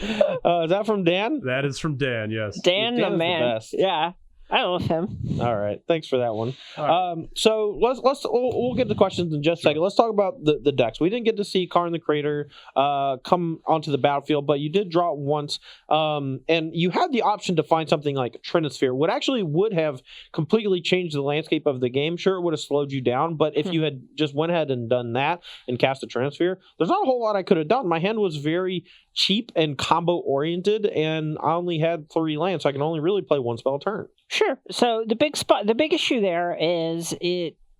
Is that from Dan?
That is from Dan, yes.
Dan the man.
The best.
Yeah, I love him.
All right, thanks for that one.
Right.
So we'll get to questions in just a second. Let's talk about the decks. We didn't get to see Karn the Creator come onto the battlefield, but you did draw it once, and you had the option to find something like Trinisphere, what actually would have completely changed the landscape of the game. Sure, it would have slowed you down, but if you had just went ahead and done that and cast a Trinisphere, there's not a whole lot I could have done. My hand was very cheap and combo oriented, and I only had 3 lands, so I can only really play 1 spell a turn.
Sure. So the big issue there is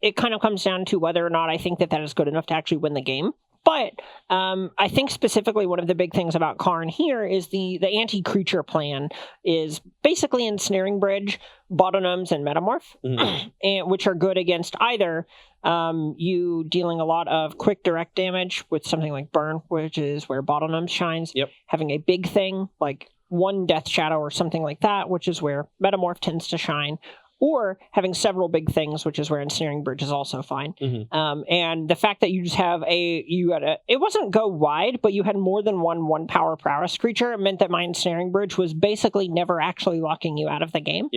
it kind of comes down to whether or not I think that is good enough to actually win the game. But I think specifically one of the big things about Karn here is the anti-creature plan is basically Ensnaring Bridge, Bottomums, and Metamorph, and, which are good against either you dealing a lot of quick direct damage with something like Burn, which is where Bottomums shines, having a big thing like one Death Shadow or something like that, which is where Metamorph tends to shine, or having several big things, which is where Ensnaring Bridge is also fine. And the fact that you just have it wasn't go wide, but you had more than one power prowess creature, it meant that my Ensnaring Bridge was basically never actually locking you out of the game.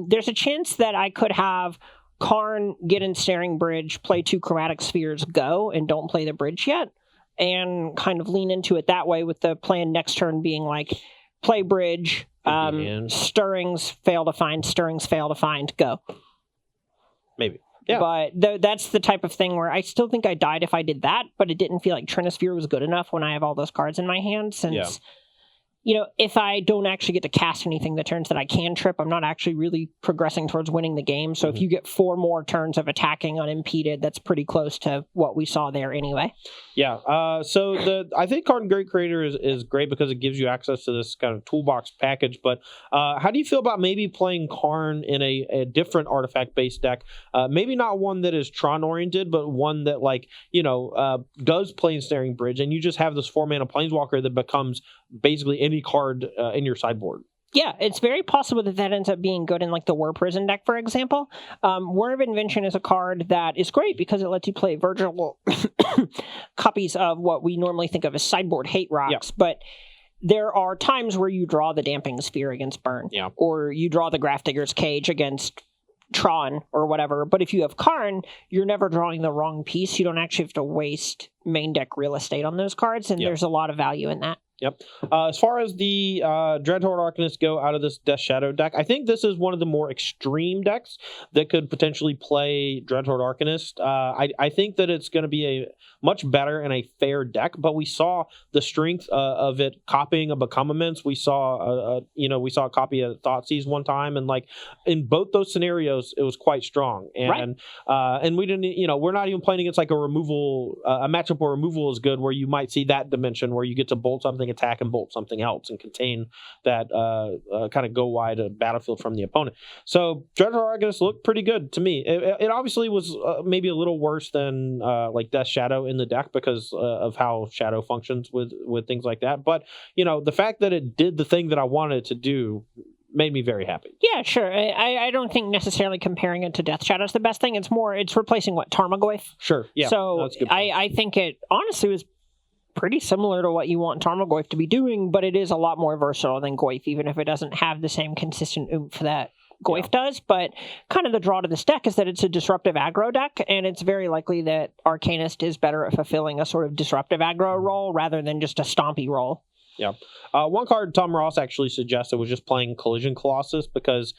There's a chance that I could have Karn get Ensnaring Bridge, play 2 Chromatic Spheres, go, and don't play the bridge yet, and kind of lean into it that way, with the plan next turn being like, play bridge, stirrings fail to find, go.
Maybe. Yeah.
But that's the type of thing where I still think I died if I did that, but it didn't feel like Trinisphere was good enough when I have all those cards in my hand, since if I don't actually get to cast anything the turns that I can trip, I'm not actually really progressing towards winning the game. So if you get 4 more turns of attacking unimpeded, that's pretty close to what we saw there anyway.
Yeah. So I think Karn Great Creator is great because it gives you access to this kind of toolbox package. But how do you feel about maybe playing Karn in a different artifact-based deck? Maybe not one that is Tron-oriented, but one that does play Ensnaring Bridge, and you just have this 4-mana Planeswalker that becomes basically any card in your sideboard.
Yeah, it's very possible that ends up being good in like the War Prison deck, for example. War of Invention is a card that is great because it lets you play virtual copies of what we normally think of as sideboard hate rocks, but there are times where you draw the Damping Sphere against Burn, or you draw the Grafdigger's Cage against Tron or whatever. But if you have Karn, you're never drawing the wrong piece. You don't actually have to waste main deck real estate on those cards, and there's a lot of value in that.
As far as the Dreadhorde Arcanist go out of this Death Shadow deck, I think this is one of the more extreme decks that could potentially play Dreadhorde Arcanist. I think that it's going to be a much better and a fair deck, but we saw the strength of it copying a Become Immense. We saw a copy of Thoughtseize one time, and like in both those scenarios, it was quite strong. And and we didn't, we're not even playing against like a removal, a matchup where removal is good, where you might see that dimension where you get to bolt something, attack, and bolt something else and contain that kind of go wide battlefield from the opponent. So Dreadhorde Arcanist looked pretty good to me. It obviously was maybe a little worse than like Death Shadow in the deck because of how Shadow functions with things like that. But the fact that it did the thing that I wanted it to do made me very happy.
Yeah, sure. I don't think necessarily comparing it to Death Shadow is the best thing. It's replacing Tarmogoyf.
Sure. Yeah.
So I think it honestly was pretty similar to what you want Tarmogoyf to be doing, but it is a lot more versatile than Goiz, even if it doesn't have the same consistent oomph that Goiz does. But kind of the draw to this deck is that it's a disruptive aggro deck, and it's very likely that Arcanist is better at fulfilling a sort of disruptive aggro role rather than just a stompy role.
Yeah. One card Tom Ross actually suggested was just playing Collision Colossus because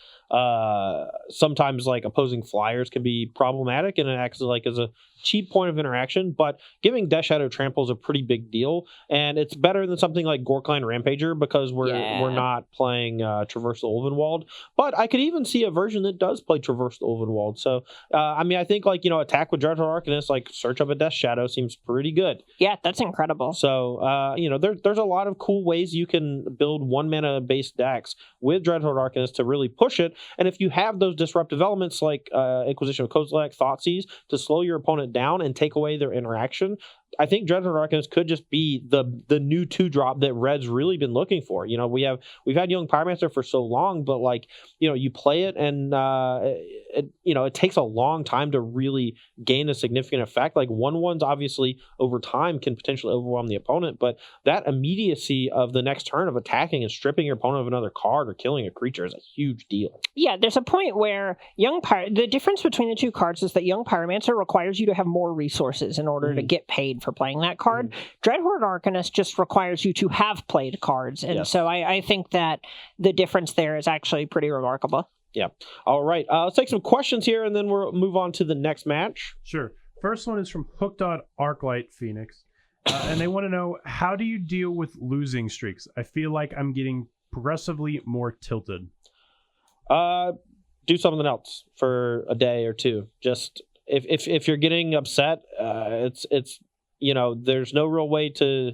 sometimes like opposing flyers can be problematic, and it acts as a cheap point of interaction, but giving Death Shadow Trample is a pretty big deal, and it's better than something like Gorkline Rampager because we're not playing Traversal Ulvenwald. But I could even see a version that does play Traversal Ulvenwald. So I think attack with Dreadhorde Arcanist, like search up a Death Shadow seems pretty good.
Yeah, that's incredible.
So there's a lot of cool ways you can build 1-mana based decks with Dreadhorde Arcanist to really push it. And if you have those disruptive elements like Inquisition of Kozilek, Thoughtseize to slow your opponent down and take away their interaction, I think Dreadhorde Arcanist could just be the new 2-drop that Red's really been looking for. We've had Young Pyromancer for so long, but you play it and it takes a long time to really gain a significant effect. Like 1/1s obviously over time can potentially overwhelm the opponent, but that immediacy of the next turn of attacking and stripping your opponent of another card or killing a creature is a huge deal.
Yeah, there's a point where the difference between the two cards is that Young Pyromancer requires you to have more resources in order to get paid for playing that card. Dreadhorde Arcanist just requires you to have played cards, and so I think that the difference there is actually pretty remarkable.
Yeah. All right. Let's take some questions here, and then we'll move on to the next match.
Sure. First one is from Hook.Arclight Phoenix, and they want to know, how do you deal with losing streaks? I feel like I'm getting progressively more tilted.
do something else for a day or two. Just if you're getting upset, it's there's no real way to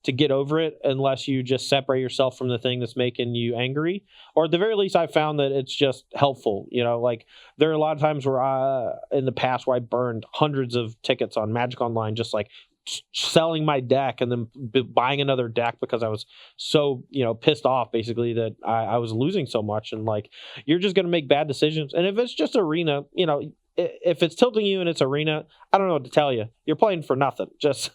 get over it unless you just separate yourself from the thing that's making you angry. Or at the very least, I found that it's just helpful. Like there are a lot of times where in the past where I burned hundreds of tickets on Magic Online, just like selling my deck and then buying another deck because I was so pissed off basically that I was losing so much. And like you're just going to make bad decisions. And if it's just arena, if it's tilting you and it's arena, I don't know what to tell you. You're playing for nothing. Just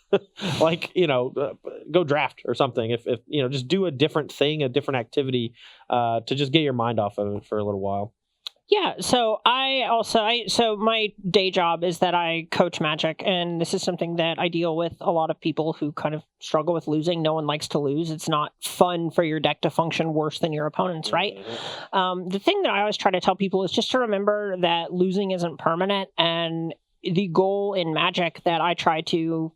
like, go draft or something. If just do a different thing, a different activity to just get your mind off of it for a little while.
Yeah, so so my day job is that I coach Magic, and this is something that I deal with a lot of people who kind of struggle with losing. No one likes to lose. It's not fun for your deck to function worse than your opponent's, right? The thing that I always try to tell people is just to remember that losing isn't permanent, and the goal in Magic that I try to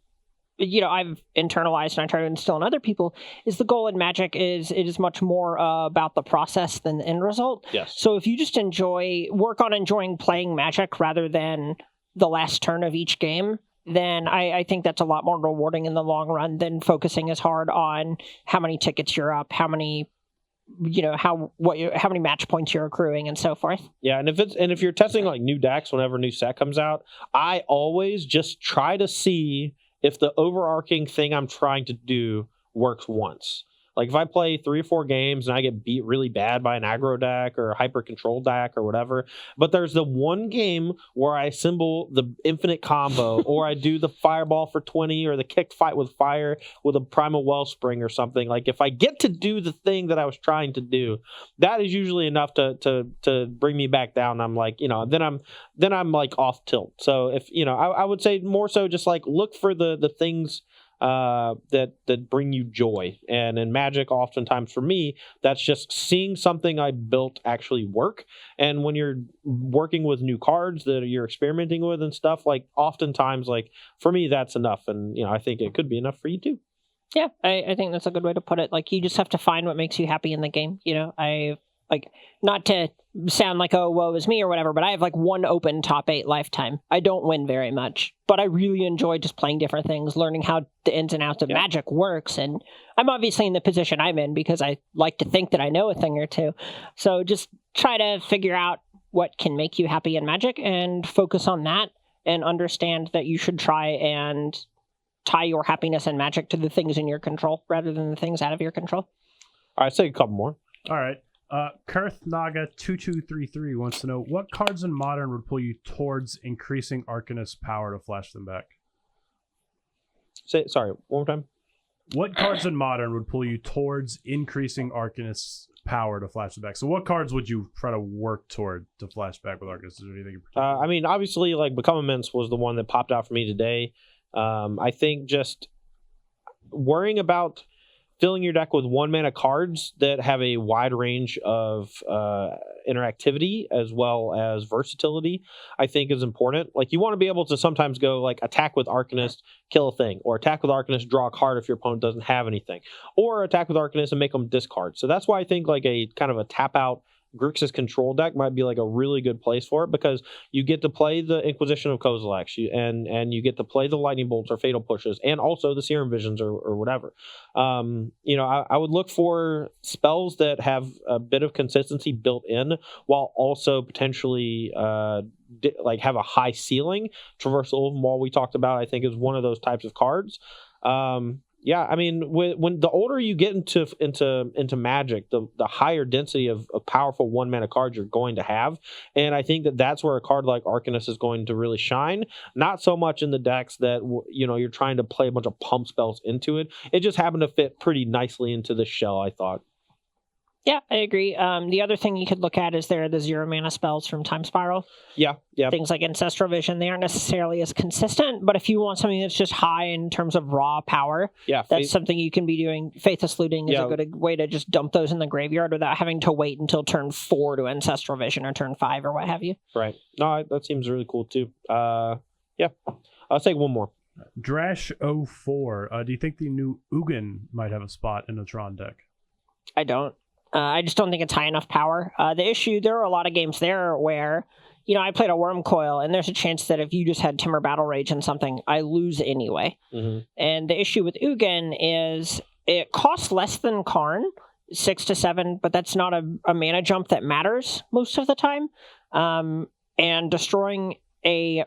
I've internalized and I try to instill in other people is the goal in Magic it is much more about the process than the end result.
Yes.
So if you just work on enjoying playing Magic rather than the last turn of each game, then I think that's a lot more rewarding in the long run than focusing as hard on how many tickets you're up, how many how many match points you're accruing and so forth.
Yeah, and if you're testing like new decks whenever a new set comes out, I always just try to see if the overarching thing I'm trying to do works once. Like if I play 3 or 4 games and I get beat really bad by an aggro deck or a hyper control deck or whatever, but there's the one game where I assemble the infinite combo or I do the fireball for 20 or the kick fight with fire with a primal wellspring or something. Like if I get to do the thing that I was trying to do, that is usually enough to bring me back down. I'm like, then I'm like off tilt. So if I would say more so just like look for the things that bring you joy. And in Magic, oftentimes for me, that's just seeing something I built actually work. And when you're working with new cards that you're experimenting with and stuff, like oftentimes, like for me, that's enough. And I think it could be enough for you too.
Yeah, I think that's a good way to put it. Like you just have to find what makes you happy in the game. I like, not to sound like, oh, woe is me or whatever, but I have like one open top 8 lifetime. I don't win very much, but I really enjoy just playing different things, learning how the ins and outs of Magic works. And I'm obviously in the position I'm in because I like to think that I know a thing or two. So just try to figure out what can make you happy in Magic and focus on that and understand that you should try and tie your happiness in Magic to the things in your control rather than the things out of your control.
All right, say a couple more.
All right. Kurth Naga 2233 wants to know what cards in Modern would pull you towards increasing Arcanist's power to flash them back.
Sorry, one more time.
What cards in Modern would pull you towards increasing Arcanist's power to flash them back? So what cards would you try to work toward to flash back with Arcanist? Is there anything in particular?
I mean, obviously, like Become Immense was the one that popped out for me today. I think just worrying about filling your deck with 1-mana cards that have a wide range of interactivity as well as versatility, I think is important. Like you want to be able to sometimes go like attack with Arcanist, kill a thing, or attack with Arcanist, draw a card if your opponent doesn't have anything, or attack with Arcanist and make them discard. So that's why I think like a kind of a tap out Grixis control deck might be like a really good place for it, because you get to play the Inquisition of Kozilek and you get to play the Lightning Bolts or Fatal Pushes and also the Serum Visions or whatever. I would look for spells that have a bit of consistency built in while also potentially like have a high ceiling. Traversal Wall we talked about, I think, is one of those types of cards. Yeah, I mean, when the older you get into Magic, the higher density of powerful 1-mana cards you're going to have, and I think that's where a card like Arcanist is going to really shine. Not so much in the decks that you're trying to play a bunch of pump spells into it. It just happened to fit pretty nicely into the shell, I thought.
Yeah, I agree. The other thing you could look at is the 0-mana spells from Time Spiral.
Yeah.
Things like Ancestral Vision, they aren't necessarily as consistent, but if you want something that's just high in terms of raw power, that's something you can be doing. Faithless Looting is a good way to just dump those in the graveyard without having to wait until turn 4 to Ancestral Vision or turn 5 or what have you.
Right. No, that seems really cool too. Yeah. I'll take one more.
Drash04, do you think the new Ugin might have a spot in the Tron deck?
I don't. I just don't think it's high enough power. The issue, there are a lot of games there where, I played a Worm Coil, and there's a chance that if you just had Timur Battle Rage and something, I lose anyway. And the issue with Ugin is it costs less than Karn, 6 to 7, but that's not a mana jump that matters most of the time. And destroying a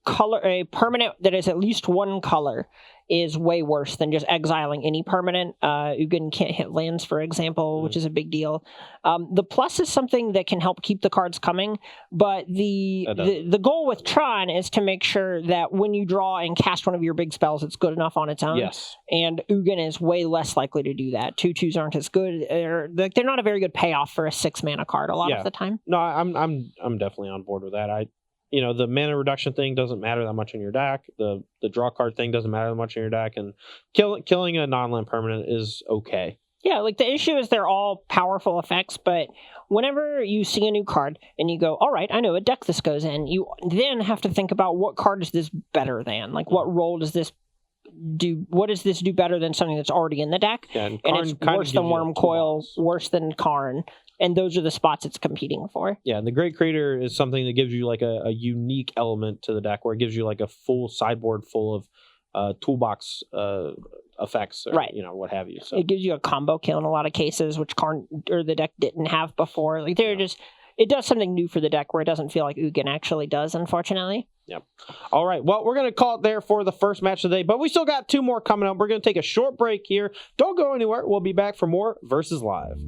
permanent that is at least one color is way worse than just exiling any permanent. Ugin can't hit lands, for example, which is a big deal. The plus is something that can help keep the cards coming, but the goal with Tron is to make sure that when you draw and cast one of your big spells, it's good enough on its own.
Yes.
And Ugin is way less likely to do that. 2/2s aren't as good. They're not a very good payoff for a 6 mana card a lot of the time.
No, I'm definitely on board with that. The mana reduction thing doesn't matter that much in your deck. The draw card thing doesn't matter that much in your deck, and killing a non-land permanent is okay.
Yeah, like the issue is they're all powerful effects, but whenever you see a new card and you go, all right, I know what deck this goes in, you then have to think about what card is this better than? Like, what role does this do? What does this do better than something that's already in the deck?
Yeah,
and it's worse than Worm Coil, worse than Karn. And those are the spots it's competing for.
Yeah, and the Great Creator is something that gives you like a unique element to the deck, where it gives you like a full sideboard full of Toolbox effects, or, what have you. So
it gives you a combo kill in a lot of cases, which Karn or the deck didn't have before. Like it does something new for the deck where it doesn't feel like Ugin actually does, unfortunately.
Yep. All right. Well, we're going to call it there for the first match of the day, but we still got 2 more coming up. We're going to take a short break here. Don't go anywhere. We'll be back for more Versus Live.